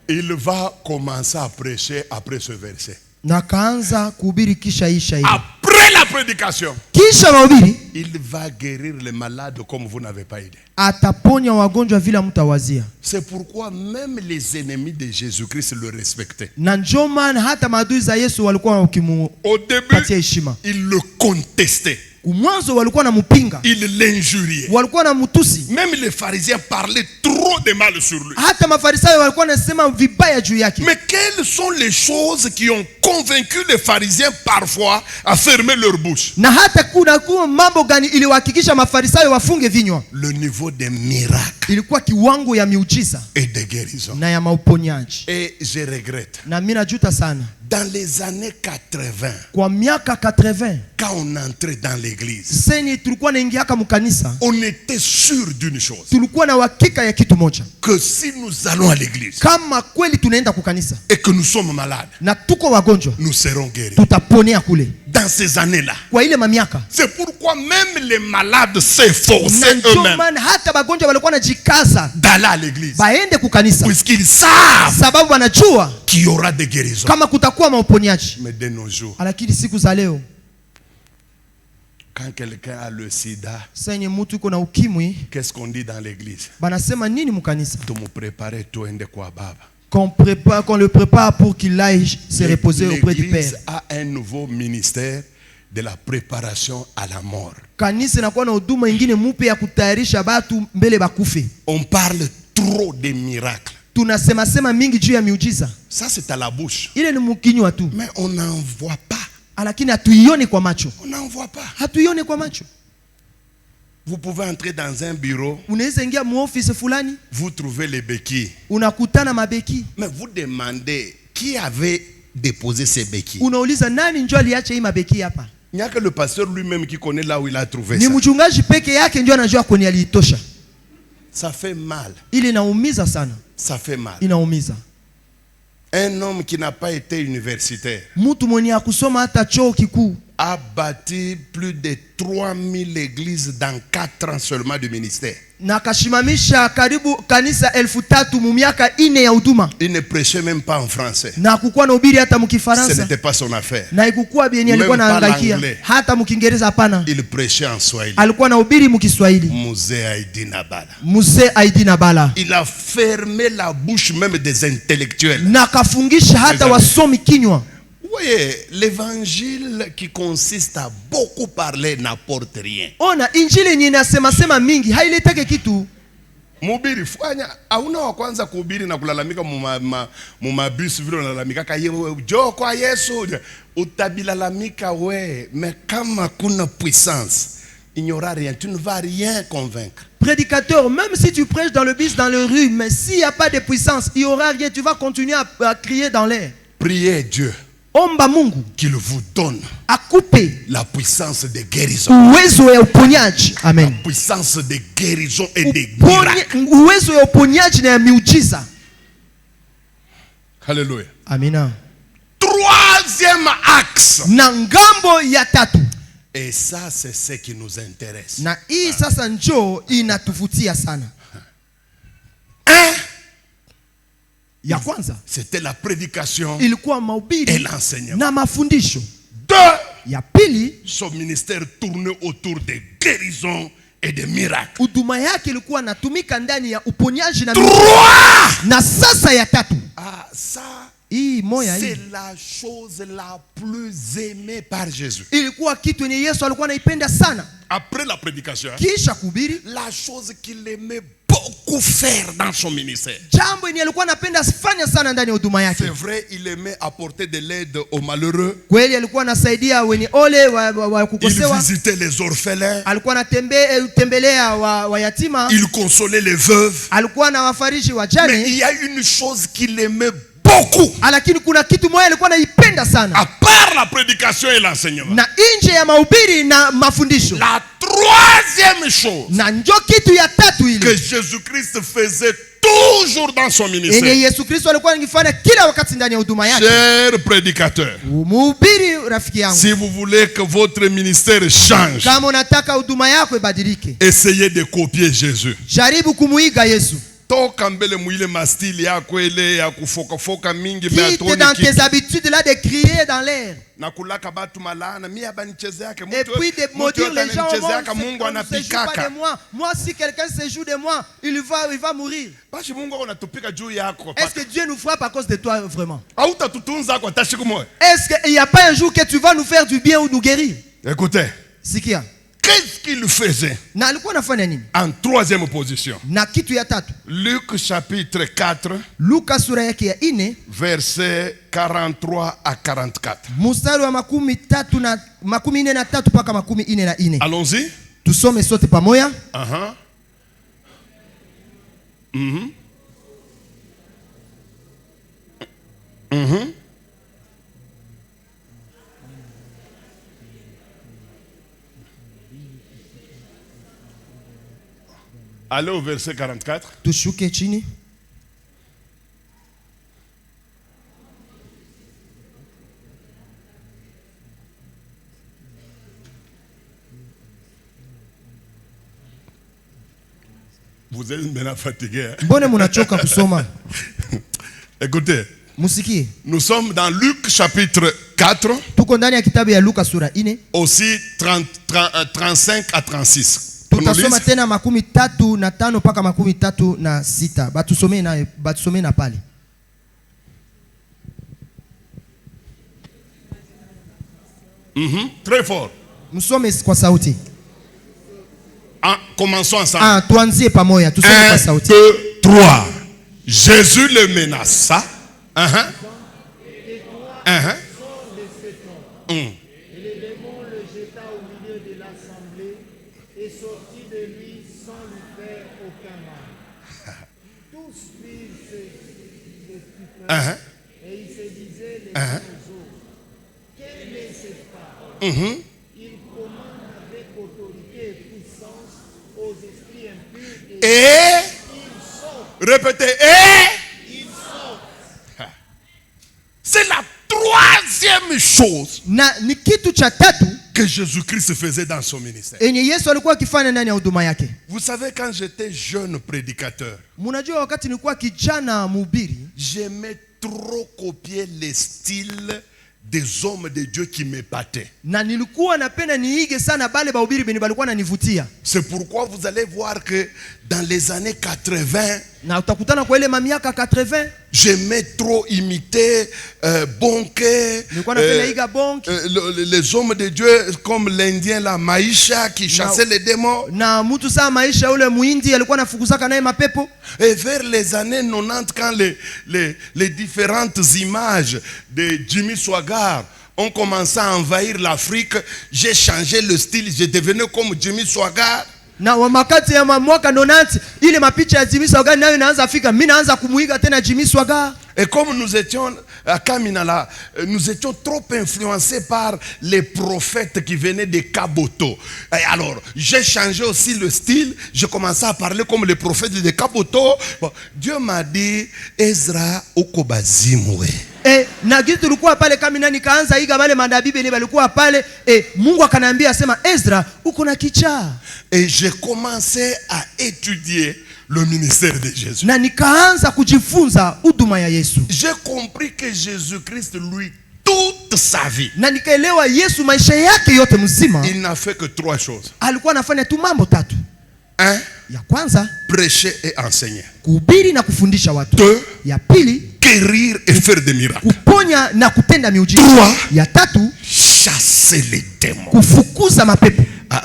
Il va commencer à prêcher après ce verset. Après la prédication, il va guérir les malades comme vous n'avez pas idée. C'est pourquoi même les ennemis de Jésus-Christ le respectaient. Au début, ils le contestaient. Il l'injuriait. Même les pharisiens parlaient trop de mal sur lui. Mais quelles sont les choses qui ont convaincu les pharisiens parfois à fermer leur bouche? Le niveau des miracles et des guérisons. Et je regrette. Dans les années 80, quand on entrait dans l'église, on était sûr d'une chose, que si nous allons à l'église et que nous sommes malades, nous serons guéris. Dans ces années-là, c'est pourquoi même les malades s'efforçaient eux-mêmes d'aller à l'église, puisqu'ils savent qu'il y aura des guérisons. Mais de nos jours, quand quelqu'un a le sida, qu'est-ce qu'on dit dans l'église? Tu me préparer, tu es quoi, baba? Qu'on le prépare pour qu'il aille se reposer auprès du Père. L'église a un nouveau ministère de la préparation à la mort. On parle trop des miracles. Ça c'est à la bouche. Mais on n'en voit pas. On n'en voit pas. Vous pouvez entrer dans un bureau, vous trouvez les béquilles. Mais vous demandez qui avait déposé ces béquilles. Il n'y a que le pasteur lui-même qui connaît là où il a trouvé ça. Ça fait mal. Ça fait mal. Un homme qui n'a pas été universitaire a bâti plus de 3000 églises dans 4 ans seulement du ministère. Il ne prêchait même pas en français. Ce n'était pas son affaire. Même pas l'anglais. Il prêchait en Swahili. Il a fermé la bouche même des intellectuels. Vous voyez, l'évangile qui consiste à beaucoup parler n'apporte rien. Mubiri fanya hauna wa kwanza kuhubiri na kulalamika mumabisi vile unalalamika jo kwa Yesu utabilalamika we, mais kama kuna puissance il n'y aura rien, tu ne vas rien convaincre. Prédicateur, même si tu prêches dans le bus, dans le rue, mais s'il n'y a pas de puissance, il n'y aura rien, tu vas continuer à crier dans l'air. Priez Dieu qu'il vous donne la puissance de guérison. Amen. La puissance de guérison et de miracles. Alléluia. Amina. Troisième axe. Et ça, c'est ce qui nous intéresse. C'était la prédication et l'enseignement. 2. Son ministère tournait autour des guérisons et des miracles. 3. Ah, ça, c'est la chose la plus aimée par Jésus. Après la prédication, la chose qu'il aimait beaucoup faire dans son ministère. C'est vrai, il aimait apporter de l'aide aux malheureux. Il visitait les orphelins. Il consolait les veuves. Mais il y a une chose qu'il aimait beaucoup. À part la prédication et l'enseignement. La troisième chose que Jésus-Christ faisait toujours dans son ministère. Cher prédicateur, si vous voulez que votre ministère change, essayez de copier Jésus. Quitte dans tes habitudes là de crier dans l'air. Et puis de maudire les gens, ne pas de moi. Moi, si quelqu'un se joue de moi, il va mourir. Est-ce que Dieu nous frappe à cause de toi vraiment? Est-ce qu'il n'y a pas un jour que tu vas nous faire du bien ou nous guérir? Écoutez, qu'est-ce qu'il faisait? En troisième position. Luc chapitre 4. Versets 43 à 44. Allons-y. Allez au verset 44. Vous êtes maintenant fatigué. Écoutez. Nous sommes dans Luc chapitre 4. Aussi 35 à 36. Tutasoma tena 35 mpaka 36. Batusome na pale. Très fort. Msome kwa sauti. Commençons ensemble. Tuanzie pamoja, tusome kwa sauti. 1, 2, 3. Jésus le menaça. Et le démon le jeta au milieu de l'assemblée et sortit de lui sans lui faire aucun mal. Tous firent ce stupeur et ils se disaient les uns aux autres, quelle est cette parole? Il commande avec autorité et puissance aux esprits impurs et ils sortent. Répétez, Ils sortent. C'est la troisième chose que Jésus-Christ faisait dans son ministère. Vous savez, quand j'étais jeune prédicateur, j'aimais trop copier les styles des hommes de Dieu qui m'épataient. C'est pourquoi vous allez voir que dans les années 80, j'aimais trop imiter Bonke, les hommes de Dieu comme l'Indien la Maïcha qui chassait les démons. Et vers les années 90, quand les différentes images de Jimmy Swaggart ont commencé à envahir l'Afrique, j'ai changé le style, j'ai devenu comme Jimmy Swaggart. Na wakati ya mwaka 90 ile mapicha ya Jimmy Swaggart nayo inaanza Afrika, mimi naanza kumuiga tena Jimmy Swaggart. Et comme nous étions à Kaminala, nous étions trop influencés par les prophètes qui venaient de Kaboto. Et alors, j'ai changé aussi le style, j'ai commencé à parler comme les prophètes de Kaboto. Bon, Dieu m'a dit, Ezra okobazimwe. Na kitu tulikuwa pale Kamina nikaanza iga wale manabii bene walikuwa pale Mungu akaniambia sema Ezra uko na kichaa. Et j'ai commencé à étudier le ministère de Jésus. Na nikaanza kujifunza huduma ya Yesu. J'ai compris que Jésus-Christ lui toute sa vie. Na nikaelewa Yesu maisha yake yote mzima. Il n'a fait que 3 choses. Alikuwa anafanya tu mambo 3. 1. Ya kwanza, prêcher et enseigner. Kuhubiri na kufundisha watu. 2. Ya pili, guérir et faire des miracles. Kuponya na kutenda miujiza. 3. Ya tatu, chasser les démons. Kufukuza mapepo.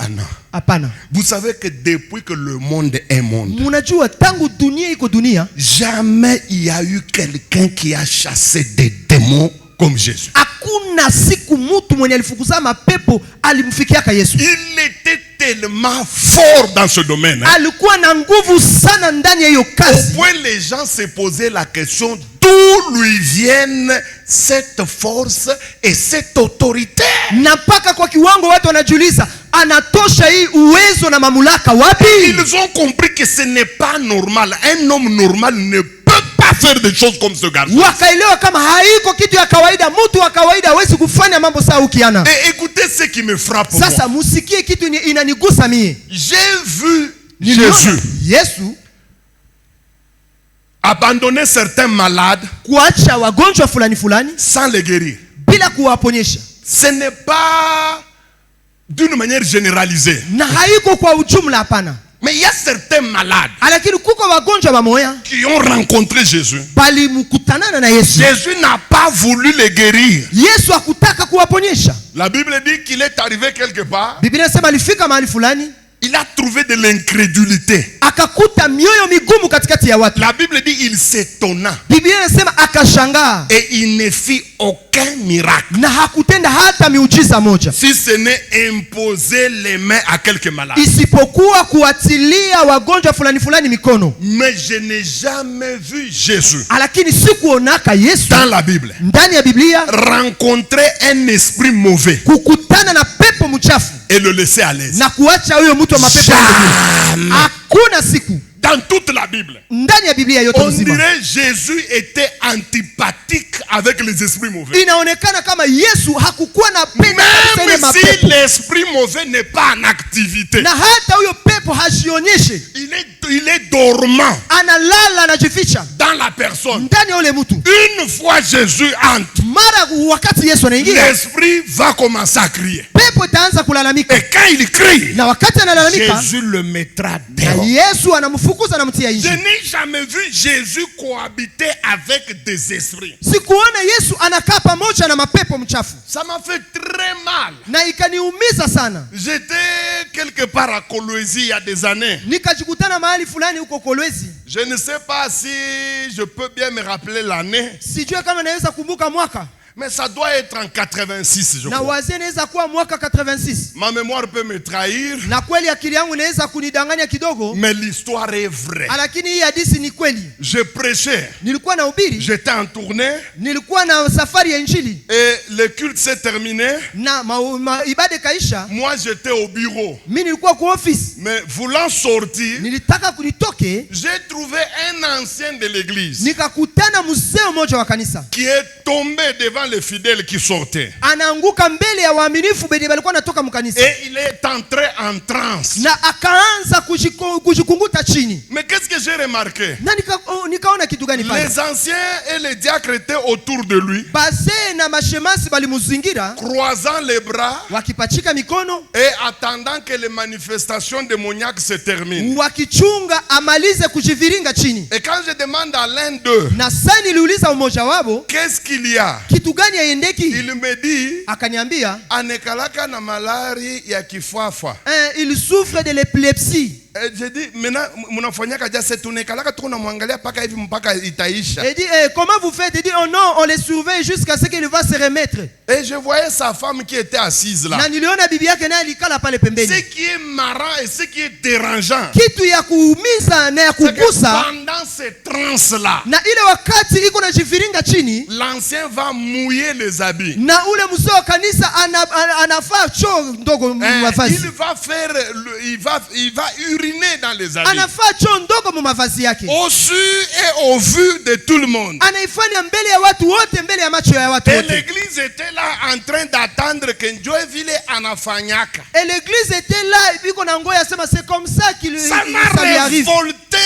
Non. Apana. Vous savez que depuis que le monde est monde, munajua tangu dunia iko dunia, jamais il y a eu quelqu'un qui a chassé des démons comme Jésus. Hakuna siku mtu mwenye alifukuza mapepo alimfikia ka Yesu. Il était tellement fort dans ce domaine. Alikuwa na nguvu sana ndani ya hiyo kazi. Au point les gens se posaient la question d'où lui viennent cette force et cette autorité. Na mpaka kwa kiwango watu wanajiuliza anatosha hii uwezo na mamlaka wapi? Ils ont compris que ce n'est pas normal. Un homme normal ne peut pas faire des choses comme ce garçon. Wakaelewa kama haiko kitu ya kawaida, mtu wa kawaida hawezi kufanya mambo sawa ukiana. Et écoutez ce qui me frappe. Sasa musikie kitu inanigusa mie. J'ai vu Jésus Yesu abandonner certains malades, kuacha wagonjwa fulani fulani sans les guérir. Bila kuwaponyesha. Ce n'est pas d'une manière généralisée. Na haiko kwa ujumla hapana. Mais il y a certains malades qui ont rencontré Jésus. Jésus n'a pas voulu les guérir. La Bible dit qu'il est arrivé quelque part. Il a trouvé de l'incrédulité. La Bible dit il s'étonna. Et il ne fit aucun miracle. Si ce n'est imposer les mains à quelques malades. Mais je n'ai jamais vu Jésus dans la Bible rencontrer un esprit mauvais et le laisser à l'aise. Dans toute la Bible, on dirait Jésus était antipathique avec les esprits mauvais. Même si l'esprit mauvais n'est pas en activité, il est dormant dans la personne. Une fois Jésus entre, l'esprit va commencer à crier. Et quand il crie, Jésus le mettra dehors. Je n'ai jamais vu Jésus cohabiter avec des esprits. Ça m'a fait très mal. J'étais quelque part à Kolwezi il y a des années. Je ne sais pas si je peux bien me rappeler l'année. Mais ça doit être en 86, je crois. Ma mémoire peut me trahir. Mais l'histoire est vraie. Je prêchais. J'étais en tournée. Et le culte s'est terminé. Moi, j'étais au bureau. Mais voulant sortir, j'ai trouvé un ancien de l'église qui est tombé devant les fidèles qui sortaient. Et il est entré en transe. Mais qu'est-ce que j'ai remarqué? Les anciens et les diacres étaient autour de lui, croisant les bras et attendant que les manifestations démoniaques se terminent. Et quand je demande à l'un d'eux qu'est-ce qu'il y a, il me dit anekalaka na malari ya kifafa. Il souffre de l'épilepsie. J'ai dit maintenant mnafanyaka jase tunekalaka tuko namwangalia paka hivi mpaka itaisha. Il dit comment vous faites? Il dit oh non, on les surveille jusqu'à ce qu'il va se remettre. Et je voyais sa femme qui était assise là. Ce qui est marrant et ce qui est dérangeant, c'est que pendant ces transes là, l'ancien va mouiller les habits. Il va uriner dans les habits. Au su et au vu de tout le monde. Et l'église était là en train d'attendre que Njoeville anafanyaka. Et l'église était là, c'est comme ça qu'il ça m'a révolté.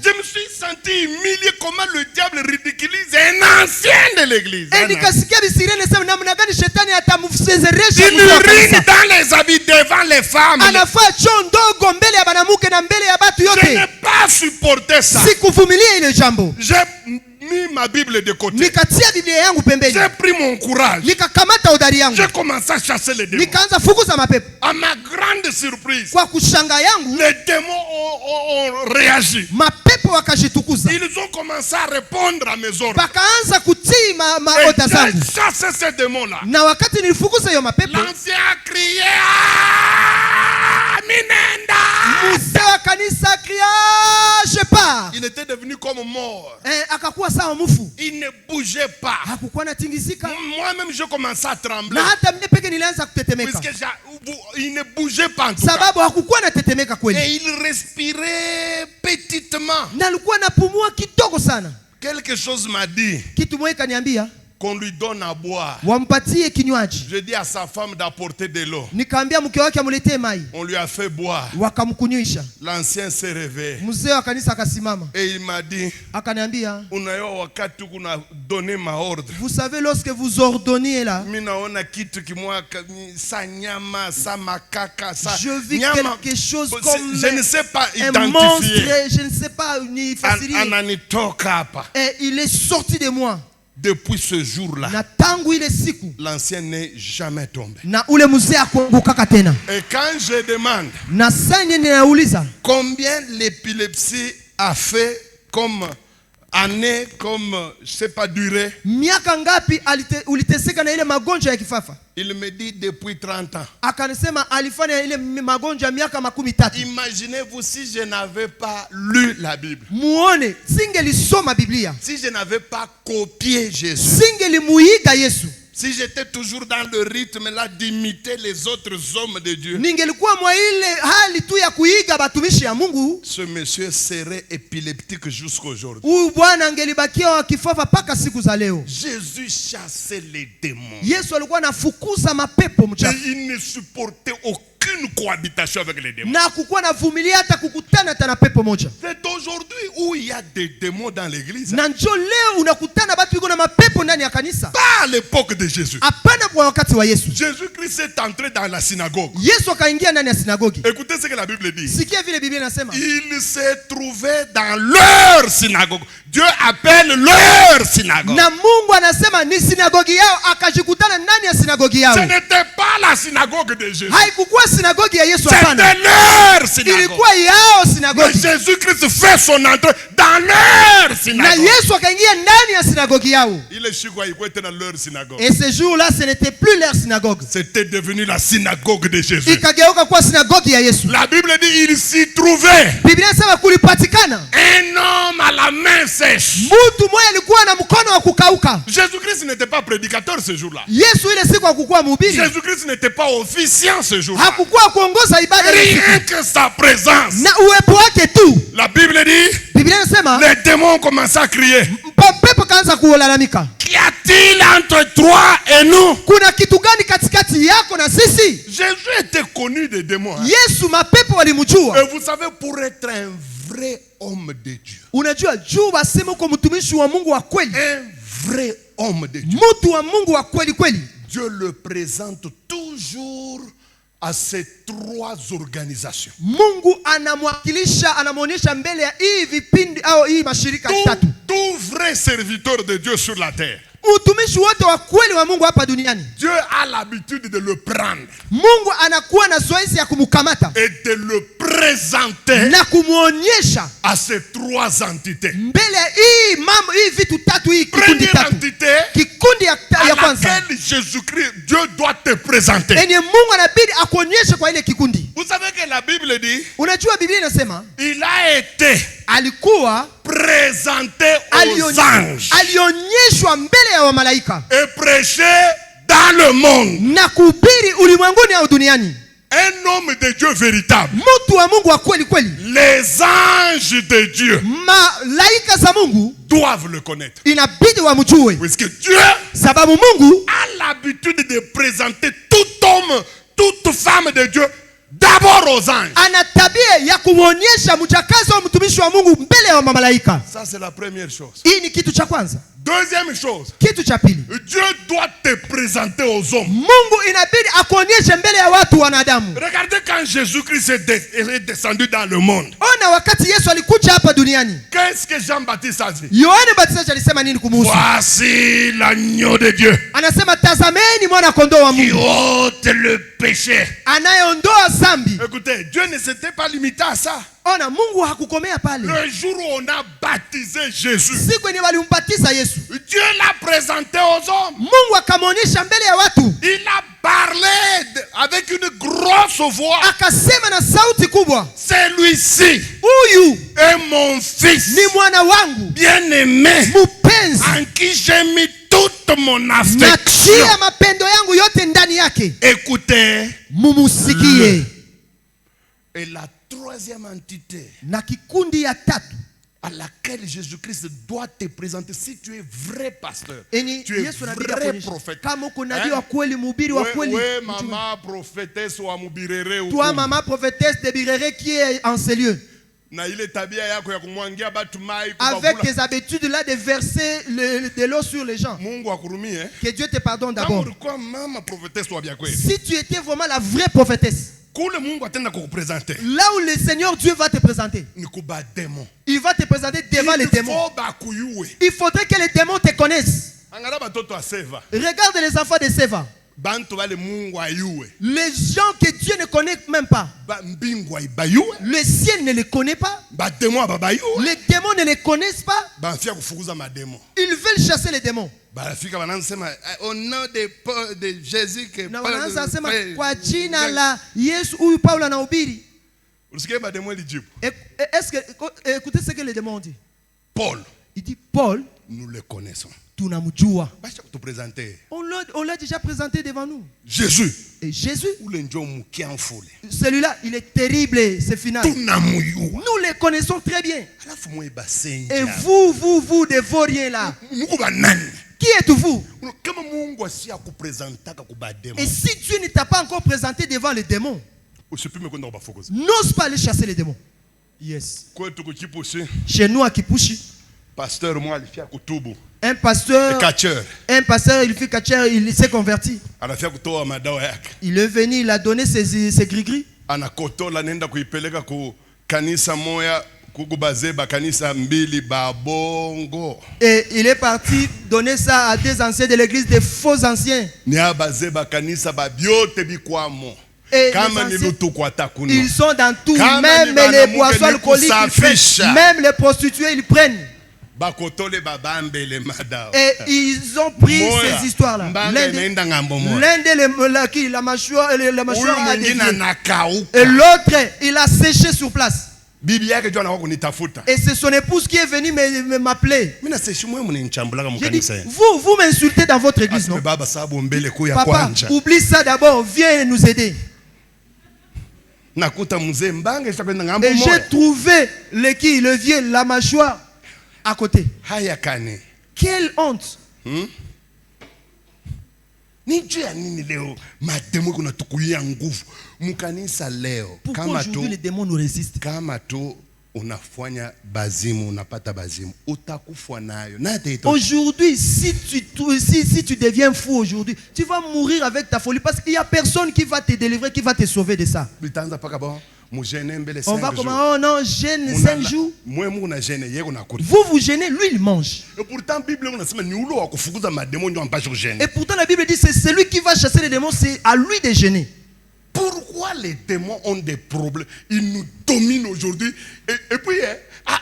Je me suis senti humilié comment le diable ridiculise un ancien de l'église. Il urine dans les habits devant les femmes. Je n'ai pas supporté ça. J'ai mis ma Bible de côté. J'ai pris mon courage. J'ai commencé à chasser les démons. À ma grande surprise, les démons ont réagi. Ils ont commencé à répondre à mes ordres. Et j'ai chassé ces démons-là. L'ancien a crié Minenda. Il était devenu comme mort. Il ne bougeait pas. Moi-même, je commençais à trembler. Il ne bougeait pas en tout cas. Et il respirait petitement. Quelque chose m'a dit qu'on lui donne à boire. Je dis à sa femme d'apporter de l'eau. On lui a fait boire. L'ancien s'est réveillé. Et il m'a dit, vous savez, lorsque vous ordonnez là, je vis quelque chose comme je ne sais pas un monstre, je ne sais pas ni facile. Et il est sorti de moi. Depuis ce jour-là, l'ancien n'est jamais tombé. Et quand je demande combien l'épilepsie a fait comme année, comme je sais pas durée, il me dit depuis 30 ans. Imaginez-vous si je n'avais pas lu la Bible, si je n'avais pas copié Jésus, si j'étais toujours dans le rythme là d'imiter les autres hommes de Dieu, ce monsieur serait épileptique jusqu'à aujourd'hui. Jésus chassait les démons. Et il ne supportait aucune cohabitation avec les démons. C'est aujourd'hui où il y a des démons dans l'église. Pas à l'époque de Jésus. Jésus-Christ est entré dans la synagogue. Écoutez ce que la Bible dit. Il s'est trouvé dans leur synagogue. Dieu appelle leur synagogue. Ce n'était pas la synagogue de Jésus. C'était leur synagogue. Mais Jésus-Christ fait son entrée dans leur synagogue. Il est sûr qu'il était dans leur synagogue. Et ce jour-là, ce n'était plus leur synagogue. C'était devenu la synagogue de Jésus. La Bible dit il s'y trouvait un homme à la main sèche. Jésus-Christ n'était pas prédicateur ce jour-là. Jésus-Christ n'était pas officiant ce jour-là. Rien que sa présence. La Bible dit les démons ont commencé à crier. Qu'y a-t-il entre toi et nous? Jésus était connu des démons. Et vous savez, pour être un vrai homme de Dieu, un vrai homme de Dieu, Dieu le présente toujours à ces trois organisations. Tout vrai serviteur de Dieu sur la terre, Dieu a l'habitude de le prendre et de le présenter à ces trois entités. Première entité à laquelle Jésus-Christ, Dieu doit te présenter. Vous savez que la Bible dit il a été présenté aux anges et prêché dans le monde. Un homme de Dieu véritable. Les anges de Dieu doivent le connaître. Puisque Dieu a l'habitude de présenter tout homme, toute femme de Dieu d'abord aux anges. Ça c'est la première chose. Deuxième chose, Dieu doit te présenter aux hommes. Regardez quand Jésus-Christ est descendu dans le monde. Qu'est-ce que Jean-Baptiste a dit? Voici l'agneau de Dieu qui ôte le péché. Écoutez, Dieu ne s'était pas limité à ça. Le jour où on a baptisé Jésus, Dieu l'a présenté aux hommes. Il a parlé avec une grosse voix. Celui-ci est mon fils bien-aimé, en qui j'ai mis toute mon affection. Écoutez. Et la troisième entité à laquelle Jésus-Christ doit te présenter si tu es vrai pasteur, tu es vrai prophète. Oui, maman prophétesse ou amubirere. Toi, maman prophétesse de Birere qui est en ces lieux. Avec tes habitudes là de verser de l'eau sur les gens. Que Dieu te pardonne d'abord. Si tu étais vraiment la vraie prophétesse, là où le Seigneur Dieu va te présenter, il va te présenter devant les démons. Il faudrait que les démons te connaissent. Regarde les enfants de Séva. Les gens que Dieu ne connaît même pas. Le ciel ne les connaît pas. Les démons ne les connaissent pas. Ils veulent chasser les démons. Au nom de Jésus que écoutez ce que les démons dit. Paul. Il dit Paul, nous le connaissons. On l'a déjà présenté devant nous. Jésus. Et Jésus, celui-là, il est terrible, c'est final. Nous les connaissons très bien. Et vous de vos rien là. Qui êtes-vous? Et si Dieu ne t'a pas encore présenté devant les démons, n'ose pas aller chasser les démons. Yes. Chez nous à Kipushi, pasteur, moi, il fait Kutubu. Un pasteur, il fait catcheur, il s'est converti. Il est venu, il a donné ses gris-gris. Et il est parti donner ça à des anciens de l'église, des faux anciens. Et ils sont dans tout, même les boissons alcooliques, même les prostituées, ils prennent. Et ils ont pris ces histoires-là. L'un la mâchoire a dévié. Et l'autre, il a séché sur place. Et c'est son épouse qui est venue m'appeler. J'ai dit, vous m'insultez dans votre église, non? Papa, oublie ça d'abord, viens nous aider. Et j'ai trouvé le vieux, la mâchoire à côté. Quelle honte. Pourquoi aujourd'hui les démons nous résistent? Aujourd'hui, si tu deviens fou aujourd'hui, tu vas mourir avec ta folie parce qu'il n'y a personne qui va te délivrer, qui va te sauver de ça. On va comme oh non, gêne 5 jours. Vous gênez, lui il mange. Et pourtant la Bible dit c'est celui qui va chasser les démons, c'est à lui de gêner. Pourquoi les démons ont des problèmes? Ils nous dominent aujourd'hui. Et puis, à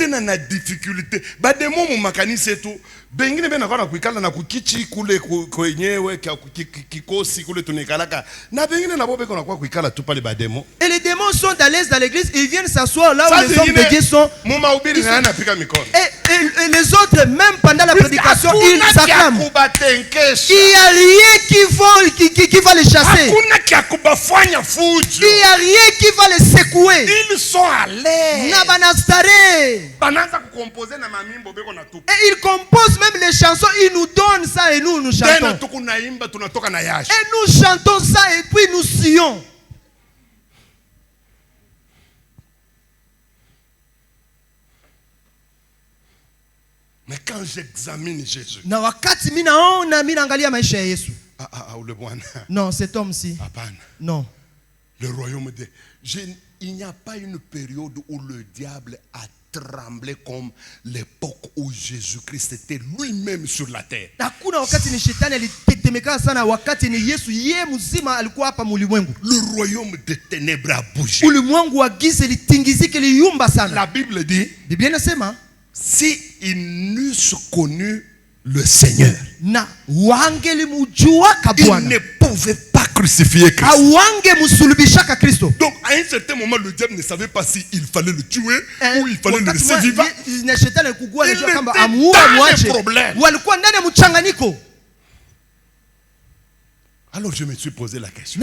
la difficulté. Les démons ont c'est tout. Et les démons sont à l'aise dans l'église, ils viennent s'asseoir là où les hommes de Dieu sont. Et les autres, même pendant la prédication, ils s'acclament. Il n'y a rien qui va les chasser. Il n'y a rien qui va les secouer. Ils sont à l'aise. Et ils composent même les chansons, ils nous donnent ça et nous chantons. Et nous chantons ça et puis nous sillons. Mais quand j'examine Jésus, non, cet homme-ci, non. Le royaume de il n'y a pas une période où le diable a tremblé comme l'époque où Jésus-Christ était lui-même sur la terre. Le royaume des ténèbres a bougé. La Bible dit, si ils n'eussent connu le Seigneur, ils ne pouvaient pas crucifier Christ. Donc à un certain moment, le diable ne savait pas s'il fallait le tuer ou il fallait le laisser vivant. Il était dans le problème. Alors je me suis posé la question.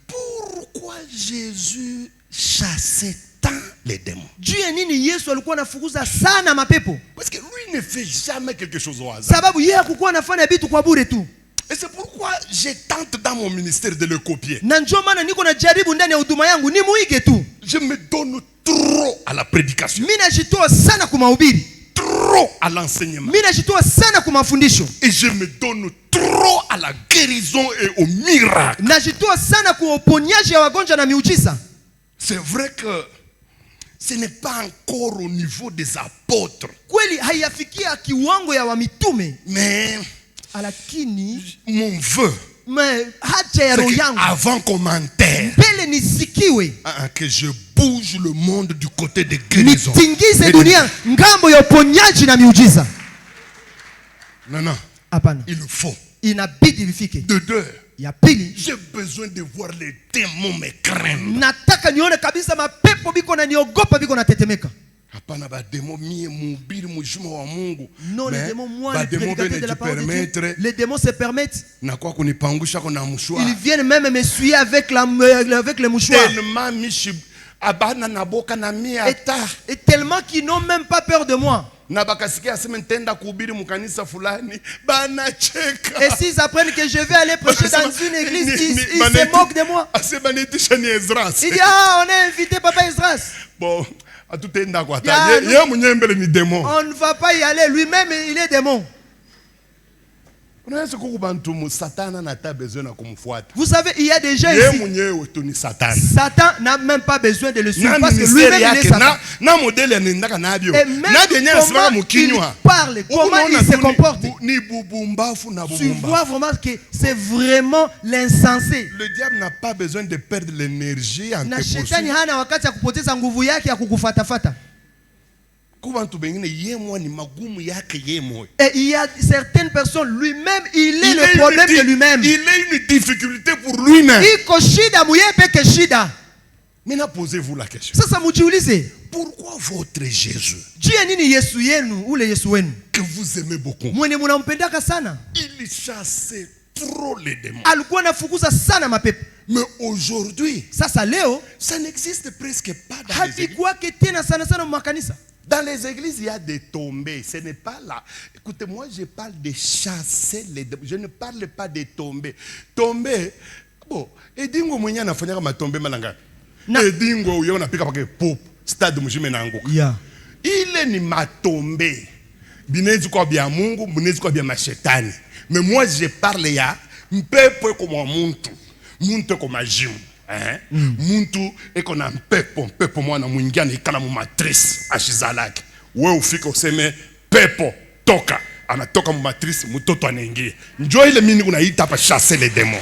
Pourquoi Jésus chassait tant les démons? Juu ya nini Yesu alikuwa anafukuza sana mapepo? Parce que lui ne fait jamais quelque chose au hasard. Sababu yeye hakukuwa anafanya vitu kwa bure tu. Et c'est pourquoi je tente dans mon ministère de le copier. Na njoo maana niko najaribu ndani ya huduma yangu ni muige tu. Je me donne trop à la prédication. Mimi najitoa sana kwa mahubiri. Trop à l'enseignement. Mimi najitoa sana kwa mafundisho. Et je me donne trop à la guérison et au miracle. Najitoa sana kwa uponyaji wa wagonjwa na miujiza. C'est vrai que ce n'est pas encore au niveau des apôtres. Kweli haiyafikia kiwango ya wamitume. Mais lakini mon vœu, haja ya roho yangu avant commentaire, mbele nisikiwe que je bouge le monde du côté de guérison. Nitingize dunia ngambo ya uponyaji na miujiza. Non. Hapana. Il faut. Inabidi vifike. De deux. Ya pili, j'ai besoin de voir les démons me craindre. Nataka nione kabisa mapepo biko na niogopa biko na tetemeka. Hapana ba démons mie mhubiri mjuma wa Mungu. Non, les démons moi les prédicateurs de la parole de Dieu. Les démons se permettent. Na kwa kunipangusha kuna mshwa. Ils viennent même m'essuyer avec le mouchoir. Tellement mishi abana na boka na mie ata. Et tellement qu'ils n'ont même pas peur de moi. Na bakasikia aseme nitaenda kuhubiri mkanisa fulani banacheka. Et s'ils apprennent que je vais aller prêcher dans une église, ils se moquent de moi. Il dit on a invité Papa Esdras. Bon, atutenda kwa taje yeye mwenyewe mbele ni démon. On ne va pas y aller, lui-même il est démon. Vous savez, il y a des gens ici. Satan n'a même pas besoin de le suivre parce que lui-même il est Satan. Et même comment il parle, comment il se comporte, tu vois vraiment que c'est vraiment l'insensé. Le diable n'a pas besoin de perdre l'énergie en te poursuivre. Et il y a certaines personnes, lui-même, il est le problème de lui-même. Il est une difficulté pour lui-même. Maintenant, posez-vous la question. Pourquoi votre Jésus, que vous aimez beaucoup, il chassait trop les démons? Mais aujourd'hui, ça n'existe presque pas dans les églises. Dans les églises, il y a des tombées. Ce n'est pas là. Écoutez, moi, je parle de chasser les démons. Je ne parle pas de tomber. Tomber, bon, edingo mwenye na fanya kama tombe malanga. Edingo yo na pika pake pop stade mujime na anguka. Yeah. Ile ni matombe. Binezi kwa bia Mungu, binezi kwa bia mashetani. Mais moi, je parle ya mpepo kwa muntu. Muntu kwa majimu. Muntu eko na mpepo mwana mwingia na ikala mu matrice ashizalaki. Wewe ufika useme pepo toka, anatoka mu matrice mtoto anaingia. Njoo ile mimi unaita hapa chasser les démons.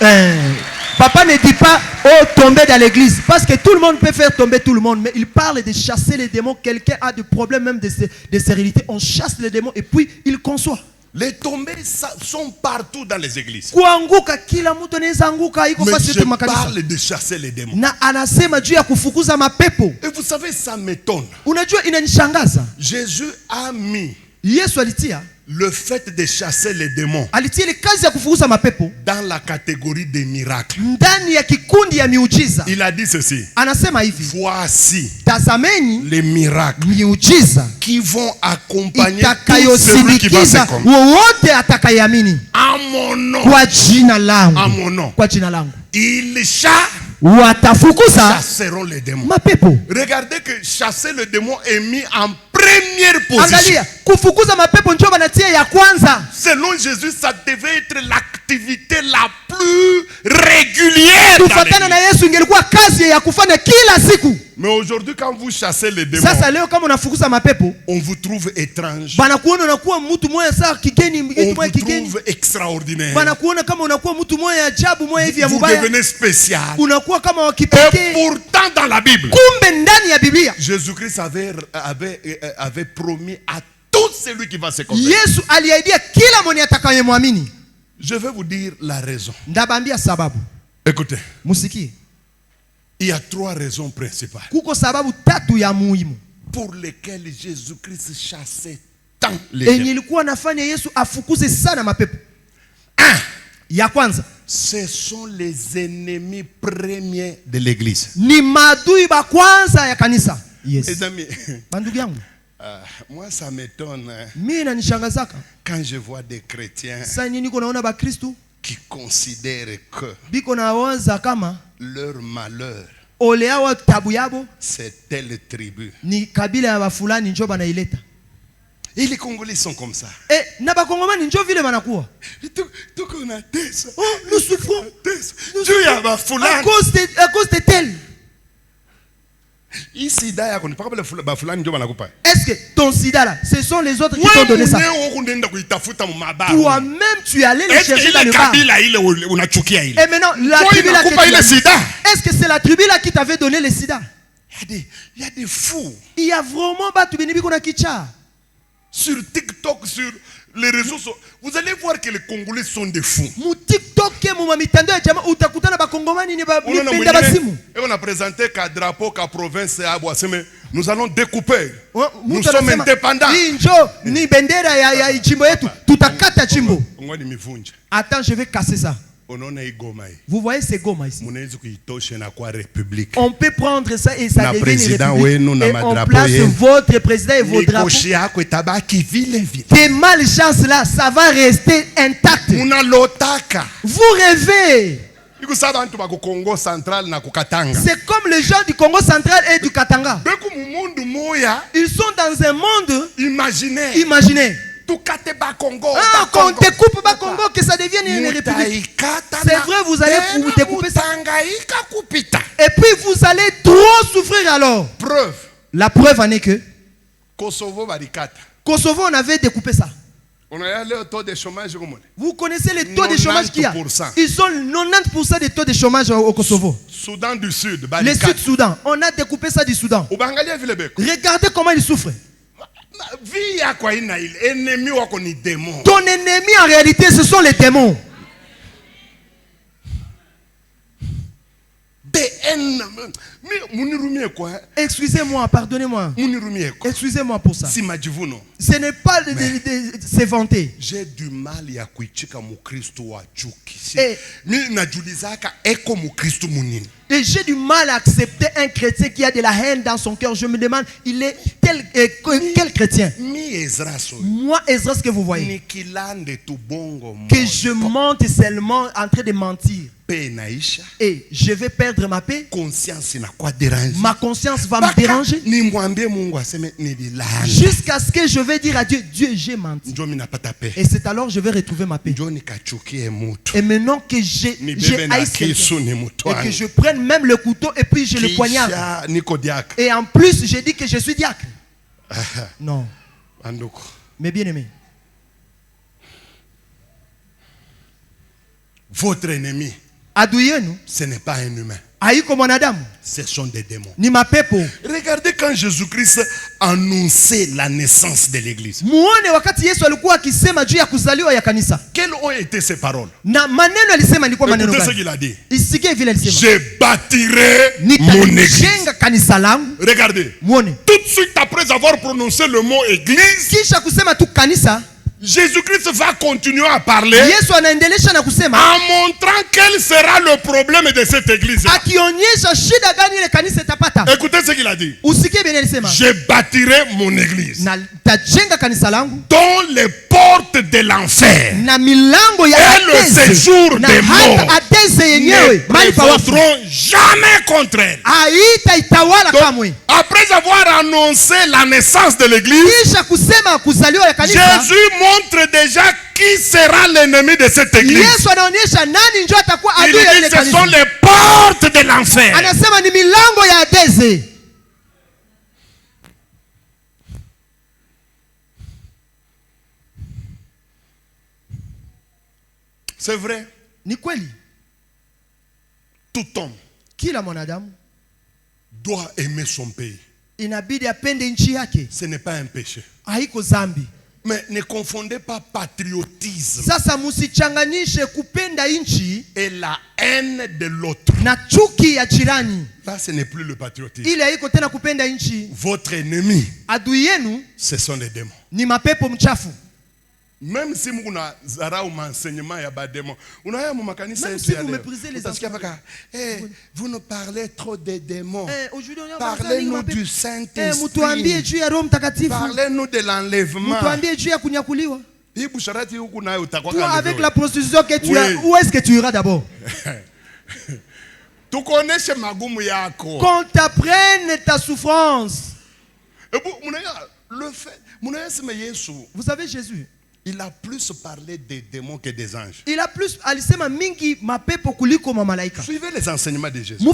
Papa ne dit pas oh tomber dans l'église parce que tout le monde peut faire tomber tout le monde, mais il parle de chasser les démons. Quelqu'un a des problèmes même de stérilité, on chasse les démons et puis il conçoit. Les tombées sont partout dans les églises. Mais je parle de chasser les démons. Et vous savez, ça m'étonne. Jésus a mis le fait de chasser les démons dans la catégorie des miracles. Il a dit ceci: voici les miracles qui vont accompagner tout celui qui va se convertir. À mon nom. À mon nom. Ils chasseront les démons. Regardez que chasser le démon est mis en première position. Selon Jésus, ça devait être l'activité la plus régulière. Mais aujourd'hui, quand vous chassez les démons, on vous trouve étrange. On vous trouve extraordinaire. Vous devenez spécial. Et pourtant, dans la Bible, Jésus-Christ avait promis à tout celui qui va se convertir. Je vais vous dire la raison. Écoutez. Il y a trois raisons principales pour lesquelles Jésus-Christ chassait tant les démons. Un, ce sont les ennemis premiers de l'église. Yes. Les amis, Bandugu yangu. Moi ça m'étonne Mimi inanishangazaka. quand je vois des chrétiens qui considèrent que leur malheur c'est telle tribu. Et les Congolais sont comme ça. Nous souffrons à cause de tel. Est-ce que ton sida là, ce sont les autres qui t'ont donné ça? Toi-même tu allais le chercher dans le bar. Et maintenant la tribu là, est-ce que c'est la tribu là qui t'avait donné le sida? Il y a des fous. Il y a vraiment batu benibi kuna kicha. Sur TikTok, sur les réseaux sociaux, vous allez voir que les Congolais sont des fous. Mu TikTok mu mitandao ya jamaa utakutana ba Kongomani ni ba mipenda basimu. Et on a présenté qu'à drapeau qu'à province à Boisseme, nous allons découper. Nous sommes indépendants. Ni bendera ya jimbo yetu tutakata jimbo. Attends, je vais casser ça. Vous voyez ces Goma ici. On peut prendre ça et ça devient une république. Et on place votre président et vos drapeaux. Tes malchances là, ça va rester intact. Vous rêvez. C'est comme les gens du Congo central et du Katanga. Ils sont dans un monde imaginaire. Quand on découpe Congo, que ça devienne une république. C'est vrai, vous allez vous découper ça. Et puis vous allez trop souffrir alors. Preuve. La preuve en est que Kosovo, on avait découpé ça. On a le taux de chômage. Vous connaissez le taux de chômage qu'il y a? Ils ont 90% de taux de chômage au Kosovo. Soudan du Sud. Le Sud-Soudan. On a découpé ça du Soudan. Regardez comment ils souffrent. Ton ennemi en réalité ce sont les démons. Excusez-moi, pardonnez-moi. Excusez-moi pour ça. Ce n'est pas de se vanter. J'ai du mal à et j'ai du mal à accepter un chrétien qui a de la haine dans son cœur. Je me demande, il est quel chrétien? Moi, Ezra, ce que vous voyez, que je monte seulement en train de mentir. Et je vais perdre ma paix. Ma conscience va me déranger. Jusqu'à ce que je vais dire à Dieu, Dieu, j'ai menti. Et c'est alors que je vais retrouver ma paix. Et maintenant que j'ai haï quelqu'un, et que je prenne même le couteau et puis je le poignarde. Et en plus, je dis que je suis diacre. Non. Mais bien aimé, votre ennemi, ce n'est pas un humain. Ce sont des démons. Regardez quand Jésus-Christ annonçait la naissance de l'église. Quelles ont été ses paroles? Écoutez ce qu'il a dit. Je bâtirai mon église. Regardez. Tout de suite après avoir prononcé le mot église, Jésus-Christ va continuer à parler en montrant quel sera le problème de cette église. Écoutez ce qu'il a dit. Je bâtirai mon église dont les portes de l'enfer et le séjour des morts ne passeront jamais contre elle. Donc, après avoir annoncé la naissance de l'église, Jésus montre déjà qui sera l'ennemi de cette église. Il dit que ce sont les portes de l'enfer. C'est vrai. Tout homme doit aimer son pays. Ce n'est pas un péché. Mais ne confondez pas patriotisme et la haine de l'autre. Là, ce n'est plus le patriotisme. Votre ennemi, ce sont les démons. Même si vous avez un enseignement, il y a des démons. Même si vous méprisez les enseignements. Vous nous parlez trop des démons. Parlez-nous du Saint-Esprit. Parlez-nous de l'enlèvement. Toi, avec la prostitution que tu as, où est-ce que tu iras d'abord? Qu'on t'apprenne ta souffrance. Vous savez, Jésus, il a plus parlé des démons que des anges. Il a plus Suivez les enseignements de Jésus.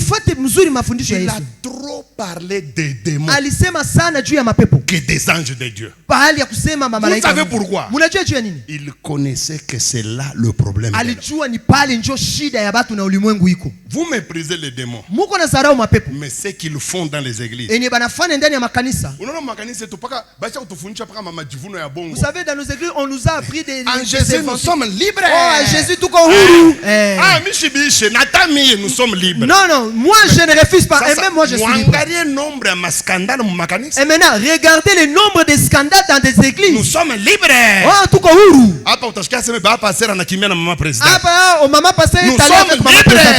Il a trop parlé des démons que des anges de Dieu. Vous savez pourquoi? Il connaissait que c'est là le problème. Vous méprisez les démons. Mais ce qu'ils font dans les églises. Vous savez, dans nos églises, on nous a appris des... En Jésus, nous sommes libres. Oh, en Jésus, tout comme nous sommes libres. Non, non, moi je ne refuse pas. Et même moi je suis libre. Et maintenant, regardez le nombre de scandales dans des églises. Nous sommes libres. Oh, tout comme nous sommes libres.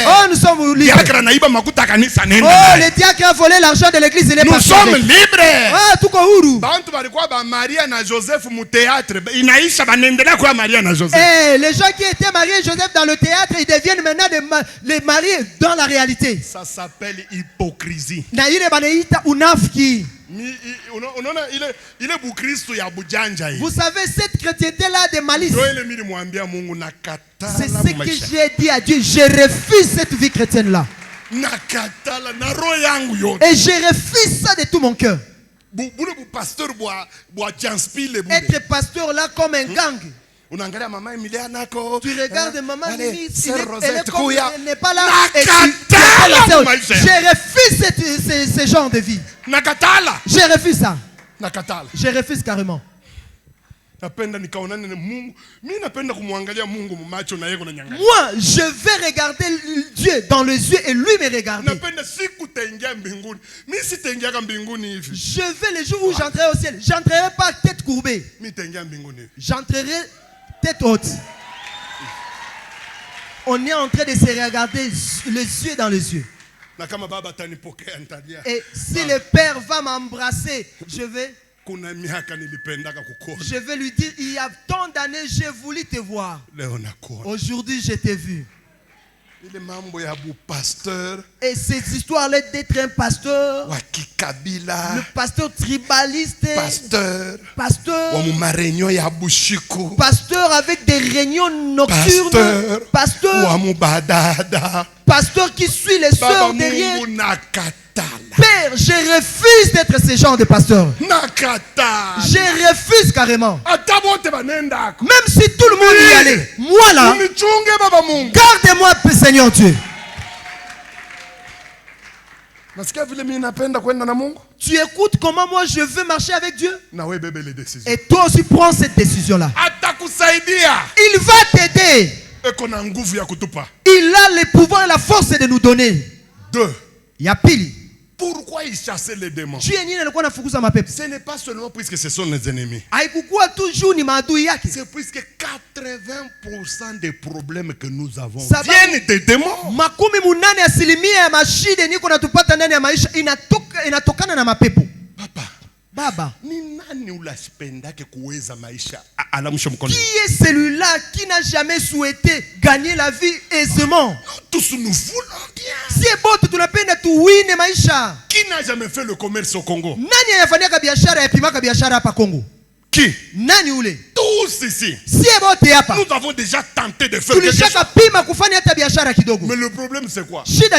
Oh, nous sommes libres. Oh, le diacre a volé l'argent de l'église. Nous sommes libres. Oh, tout comme nous. Les gens qui étaient mariés Joseph dans le théâtre, ils deviennent maintenant les mariés dans la réalité. Ça s'appelle hypocrisie. Vous savez, cette chrétienté-là de malice. C'est ce que j'ai dit à Dieu. Je refuse cette vie chrétienne-là. Et je refuse ça de tout mon cœur. Être pasteur là comme un gang. Tu regardes maman Mimi, elle n'est pas là. Je refuse ce genre de vie. Je refuse ça. Je refuse carrément. Moi, je vais regarder Dieu dans les yeux et lui me regarder. Je vais le jour où j'entrerai au ciel. J'entrerai pas tête courbée. J'entrerai tête haute. On est en train de se regarder les yeux dans les yeux. Et si le Père va m'embrasser, je vais lui dire, il y a tant d'années, j'ai voulu te voir. Aujourd'hui, je t'ai vu. Et cette histoire-là d'être un pasteur, le pasteur tribaliste, pasteur avec des réunions nocturnes, pasteur qui suit les sœurs derrière. Père, je refuse d'être ce genre de pasteur. Je refuse carrément. Même si tout le monde y allait, moi là, garde-moi, Seigneur Dieu. Tu écoutes comment moi je veux marcher avec Dieu. Et toi aussi prends cette décision-là. Il va t'aider. Il a le pouvoir et la force de nous donner. Il y a pile. Pourquoi il chassait les démons? Ce n'est pas seulement puisque ce sont les ennemis. C'est puisque 80% des problèmes que nous avons viennent des démons. Baba. Qui est celui-là qui n'a jamais souhaité gagner la vie aisément? Tous nous voulons bien. Qui n'a jamais fait le commerce au Congo? Qui? Tous ici. Nous avons déjà tenté de faire quelque chose. Mais le problème c'est quoi? C'est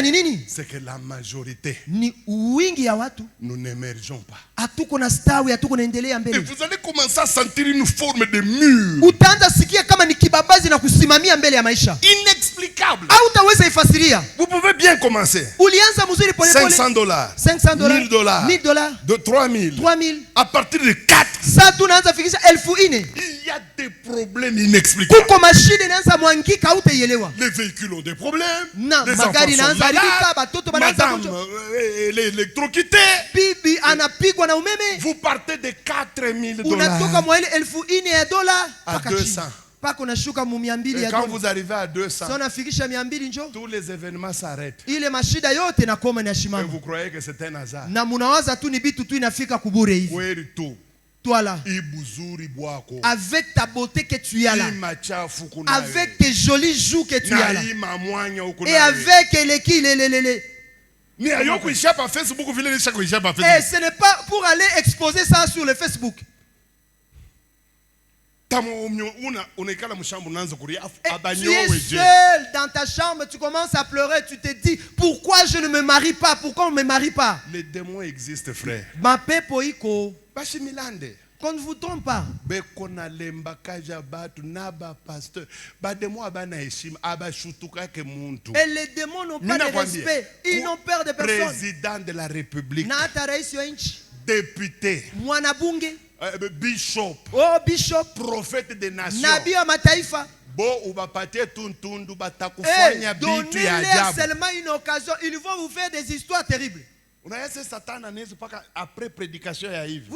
que la majorité, nous n'émergeons pas. Et vous allez commencer à sentir une forme de mur. babazi na kusimamia mbele ya maisha. Inexplicable. Hautaweza ifasiria. Vous pouvez bien commencer. Ulianza mzuri pole pole. $500. $500. $1000. De 3000. 3000. À partir de 4. Sasa tunaanza fikisha 1000. Il y a des problèmes inexplicables. Kuko mashine inaanza mwangika hautaielewa. Les véhicules ont des problèmes. Na les magari inaanza haribika, batoto banaanza Madame l'électrocuté. Bibi anapigwa na umeme. Vous partez de $4000. Unatoka mwa ile $1000 à 200. Paka unashuka mu 200 ya quand vous arrivez à 200, sasa unafikisha 200 njo tous les événements s'arrêtent. Ile mashida yote na koma na shimama. Et vous croyez que c'est un hasard? Na munawaza tu ni bitu tu inafika kubure hivi. Kweli tu. Toi là, avec ta beauté que tu as là, avec tes jolis joues que tu as là, et avec les et ce n'est pas pour aller exposer ça sur le Facebook. Tu es seul dans ta chambre, tu commences à pleurer, tu te dis pourquoi je ne me marie pas, pourquoi on ne me marie pas. Les démons existent, frère. Qu'on ne vous trompe pas. Et les démons n'ont pas de respect, ils n'ont peur de personne. Président de la République, député, bishop, prophète des nations, donnez-leur seulement une occasion, ils vont vous faire des histoires terribles. Vous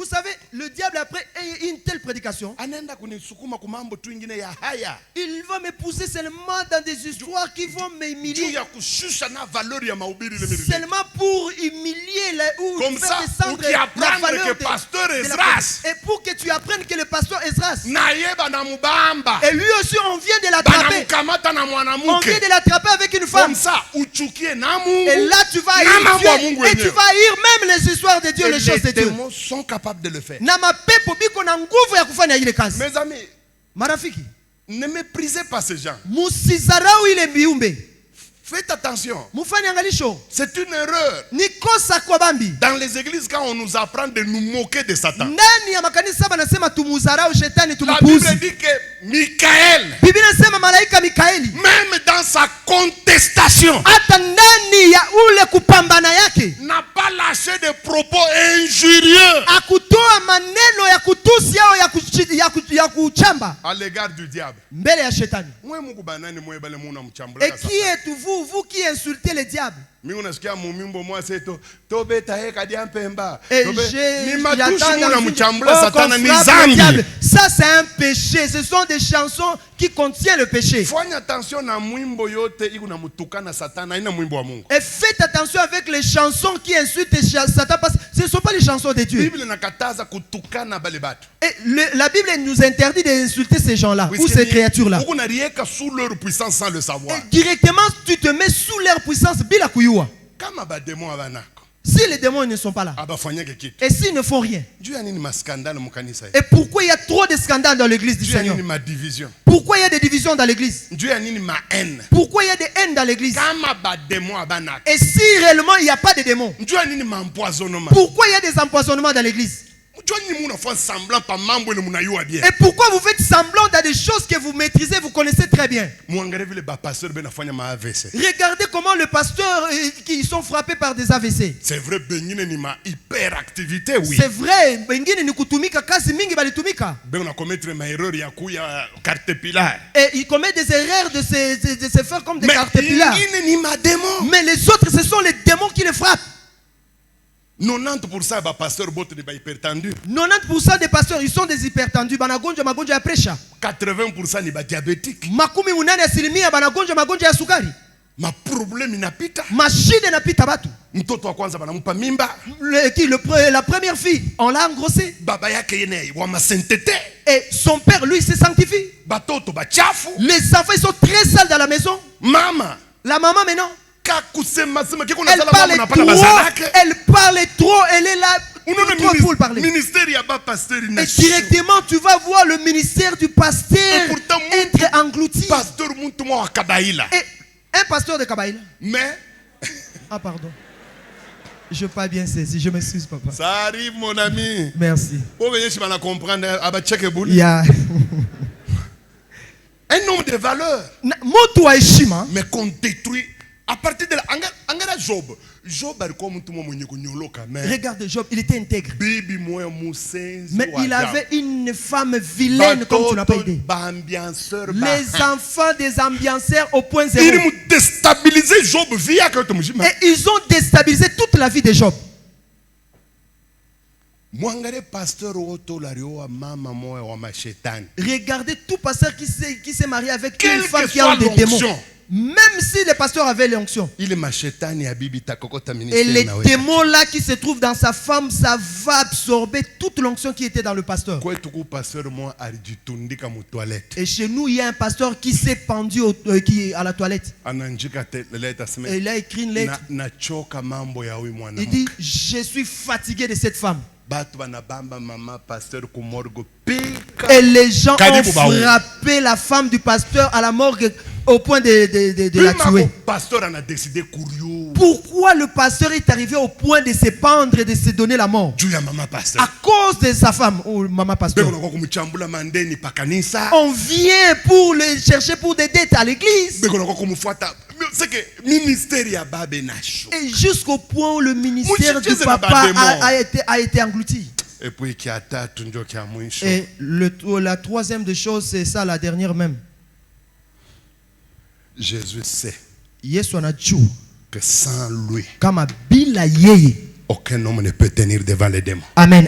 savez, le diable après une telle prédication, il va me pousser seulement dans des histoires qui vont m'humilier. Seulement pour humilier ou faire descendre la valeur de pasteur Esdras. Et pour que tu apprennes que le pasteur Esdras, et lui aussi on vient de l'attraper. On vient de l'attraper avec une femme. Et là tu vas haïr Dieu. Et tu vas haïr même les histoires de Dieu, les choses de Dieu. Les démons sont capables de le faire. Mes amis, marafiki, ne méprisez pas ces gens. Faites attention. C'est une erreur. Dans les églises, quand on nous apprend de nous moquer de Satan, la Bible dit que Michael, même dans sa contestation, n'a pas lâché de propos injurieux à l'égard du diable. Et qui êtes-vous, qui insultez le diable? Et ça c'est un péché, ce sont des chansons qui contiennent le péché. Et faites attention avec les chansons qui insultent Satan parce que ce ne sont pas les chansons de Dieu. Et la Bible nous interdit d'insulter ces gens-là ou ces créatures-là. Et directement tu te mets sous leur puissance. Si les démons ne sont pas là, et s'ils ne font rien, et pourquoi il y a trop de scandales dans l'église du Seigneur? Pourquoi il y a des divisions dans l'église? Pourquoi il y a des haines dans l'église? Et si réellement il n'y a pas de démons, pourquoi il y a des empoisonnements dans l'église? Et pourquoi vous faites semblant dans des choses que vous maîtrisez, vous connaissez très bien? Regardez comment les pasteurs qui sont frappés par des AVC. C'est vrai, hyperactivité, oui. C'est vrai, et ils commettent des erreurs de se faire comme des caterpillars. Mais les autres, ce sont les démons qui les frappent. 90% des pasteurs des pasteurs ils sont des hypertendus. 80% ni diabétiques. Ma problème inapita. Mashide napita batu. Mtoto wa kwanza banamupa mimba. La première fille, on l'a engrossée. Baba yake yene wa masentete. Et son père lui se sanctifie. Batoto bachafu. Les enfants ils sont très sales dans la maison. Mama. La maman maintenant. Elle parle trop, elle est là trop pour parler. Et directement tu vas voir le ministère du pasteur être englouti. Et un pasteur de Kabaïla. Mais ah pardon. Je n'ai pas bien saisi, je m'excuse papa. Ça arrive mon ami. Merci. Pour venir comprendre, yeah. Un homme de valeur. Mais qu'on détruit à partir de là. Job. Regarde Job, il était intègre. Mais il avait une femme vilaine comme tu n'as pas idée. Les enfants des ambianceurs au point zéro. Ils ont déstabilisé Job. Et ils ont déstabilisé toute la vie de Job. Regardez tout pasteur qui s'est marié avec une femme qui a des démons. Même si le pasteur avait l'onction. Et les démons là qui se trouvent dans sa femme, ça va absorber toute l'onction qui était dans le pasteur. Et chez nous, il y a un pasteur qui s'est pendu à la toilette. Et il a écrit une lettre. Il dit, je suis fatigué de cette femme. Et les gens ont frappé la femme du pasteur à la morgue au point de la tuer. Pourquoi le pasteur est arrivé au point de se pendre et de se donner la mort? À cause de sa femme, maman pasteur. On vient pour le chercher pour des dettes à l'église. Et jusqu'au point où le ministère du papa a été englouti. Et la troisième des choses, c'est ça, la dernière même. Jésus sait que sans lui, aucun homme ne peut tenir devant les démons. Amen.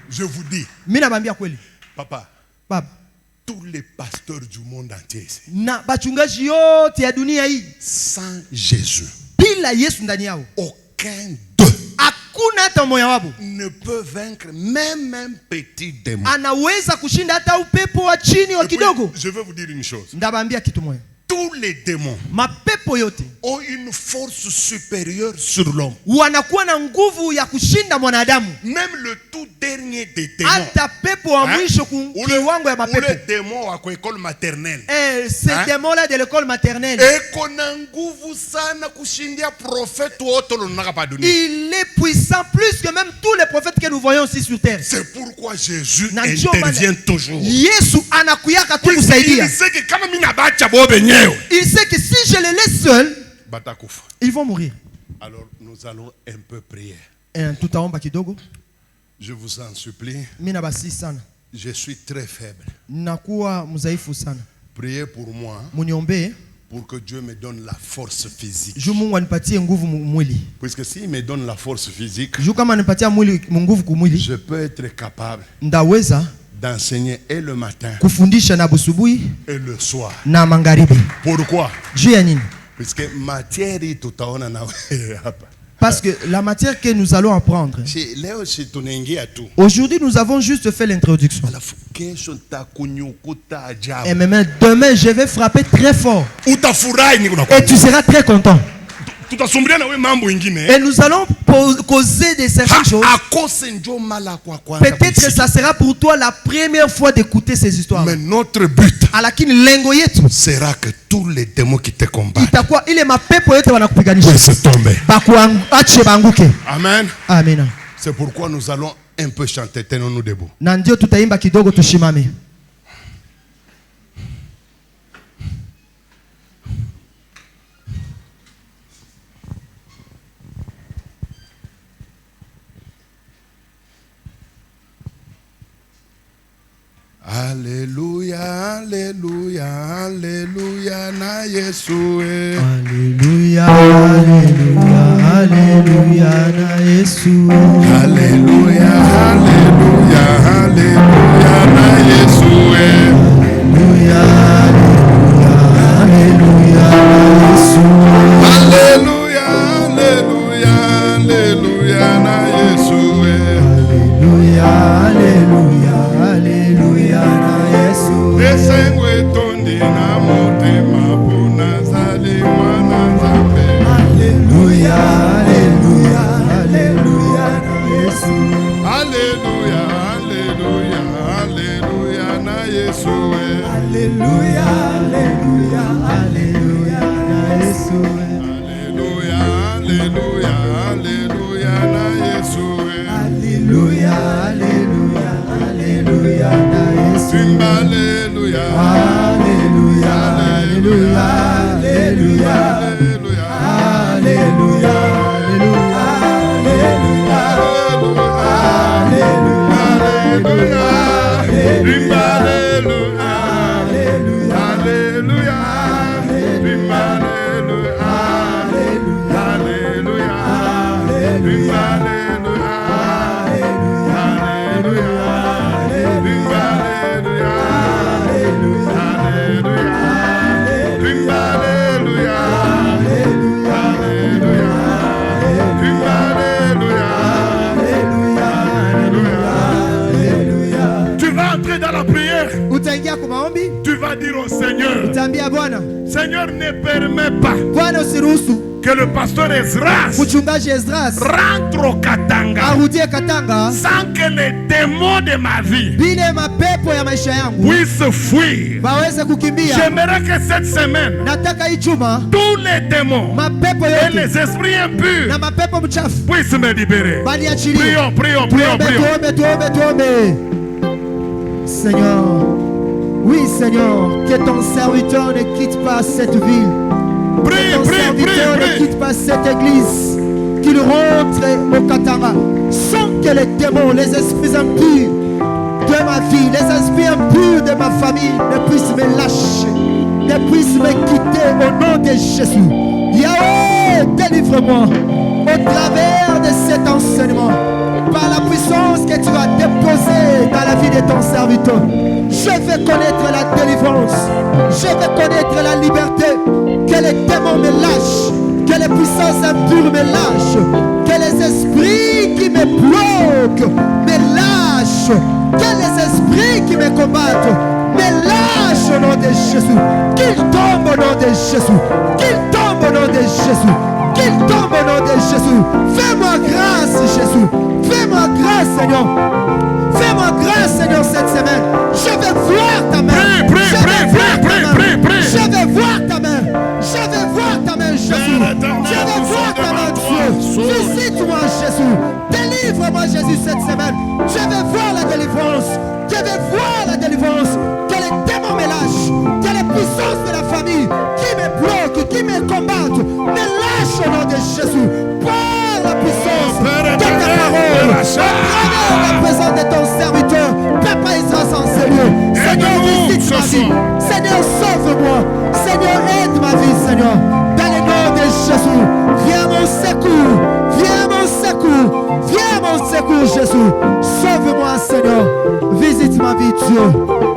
Je vous dis, papa, tous les pasteurs du monde entier, sans Jésus, aucun d'eux ne peut vaincre même un petit démon. Je veux vous dire une chose. Tous les démons ont une force supérieure sur l'homme. Même le tout dernier des démons, ou le démon à l'école maternelle, ces démons-là de l'école maternelle, il est puissant plus que même tous les prophètes que nous voyons ici sur terre. C'est pourquoi Jésus intervient toujours. Il sait que si je les laisse seuls, ils vont mourir. Alors nous allons un peu prier. Je vous en supplie. Je suis très faible. Priez pour moi. Pour que Dieu me donne la force physique. Puisque s'il me donne la force physique, je peux être capable d'enseigner et le matin et le soir. Pourquoi? Puisque matière tout parce que la matière que nous allons apprendre, aujourd'hui nous avons juste fait l'introduction. Et même demain je vais frapper très fort. Et tu seras très content. Et nous allons causer de certaines choses. Peut-être que ça sera pour toi la première fois d'écouter ces histoires. Mais notre but sera que tous les démons qui te combattent puissent tomber. Amen. Amen. C'est pourquoi nous allons un peu chanter. Tenons-nous debout. Alléluia, alléluia, alléluia, na Yesu. Alléluia, alléluia, alléluia, na Yesu. Alléluia, alléluia, alléluia, na Yesu. Alléluia, alléluia, alléluia, na Yesu. Alléluia, alléluia, alléluia, na Yesu. Alléluia, alléluia. Esengo etondi na motema pona zali mwana Nzambe. Alléluia, alléluia, alléluia na Yesu. Alléluia, alléluia, alléluia na Yesu. Alléluia, alléluia, alléluia na Yesu. Alléluia, alléluia, alléluia na Yesu. Alléluia, alléluia, alléluia na Yesu. Simba alléluia. Tu vas dire au Seigneur, Seigneur, ne permets pas que le pasteur Esdras rentre au Katanga sans que les démons de ma vie puissent fuir. J'aimerais que cette semaine, tous les démons et les esprits impurs puissent me libérer. Prions. Seigneur, oui Seigneur, que ton serviteur ne quitte pas cette ville. Que ton serviteur ne quitte pas cette église. Qu'il rentre au Katanga sans que les démons, les esprits impurs de ma vie, les esprits impurs de ma famille ne puissent me lâcher, ne puissent me quitter au nom de Jésus. Yahweh, délivre-moi au travers de cet enseignement. Par la puissance que tu as déposée dans la vie de ton serviteur, je vais connaître la délivrance, je vais connaître la liberté, que les démons me lâchent, que les puissances impures me lâchent, que les esprits qui me bloquent me lâchent, que les esprits qui me combattent me lâchent au nom de Jésus, qu'ils tombent au nom de Jésus, qu'ils tombent au nom de Jésus, qu'ils tombent au nom de Jésus. Fais-moi grâce, Jésus. Fais-moi grâce, Seigneur. Fais-moi grâce, Seigneur, cette semaine. Je vais voir ta main. Je vais voir ta main. Je vais voir ta main, Jésus. Je vais voir ta main, Dieu. Visite-moi, Jésus. Délivre-moi, Jésus, cette semaine. Je vais voir la délivrance. Je vais voir la délivrance. Que les démons me lâchent. Que les puissances de la famille qui me bloquent, qui me combattent, me lâchent au nom de Jésus. Par la puissance de ta parole, à travers la présence de ton serviteur, Papa Esdras en ces lieux. Seigneur, visite ma vie. Seigneur, sauve-moi. Seigneur, aide ma vie, Seigneur. Dans le nom de Jésus, viens mon secours. Viens mon secours. Viens mon secours, Jésus. Sauve-moi, Seigneur. Visite ma vie, Dieu.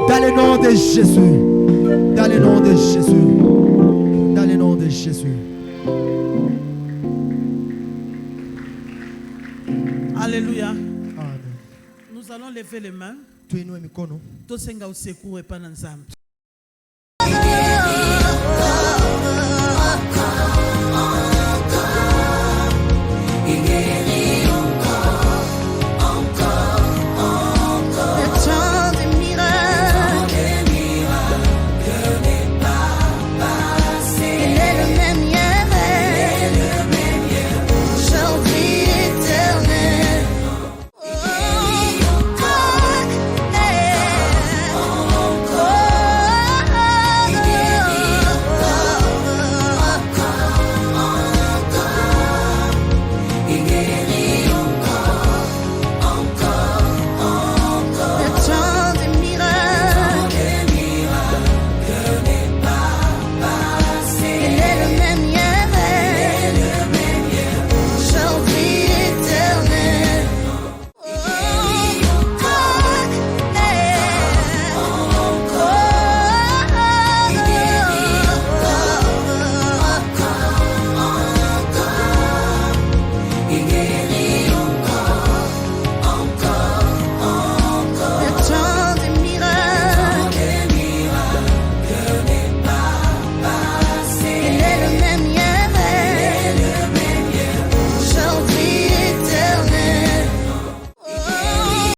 Dans le nom de Jésus. Dans le nom de Jésus. Dans le nom de Jésus. Alléluia. Amen. Nous allons lever les mains. Tosenga au secours et pas ensemble.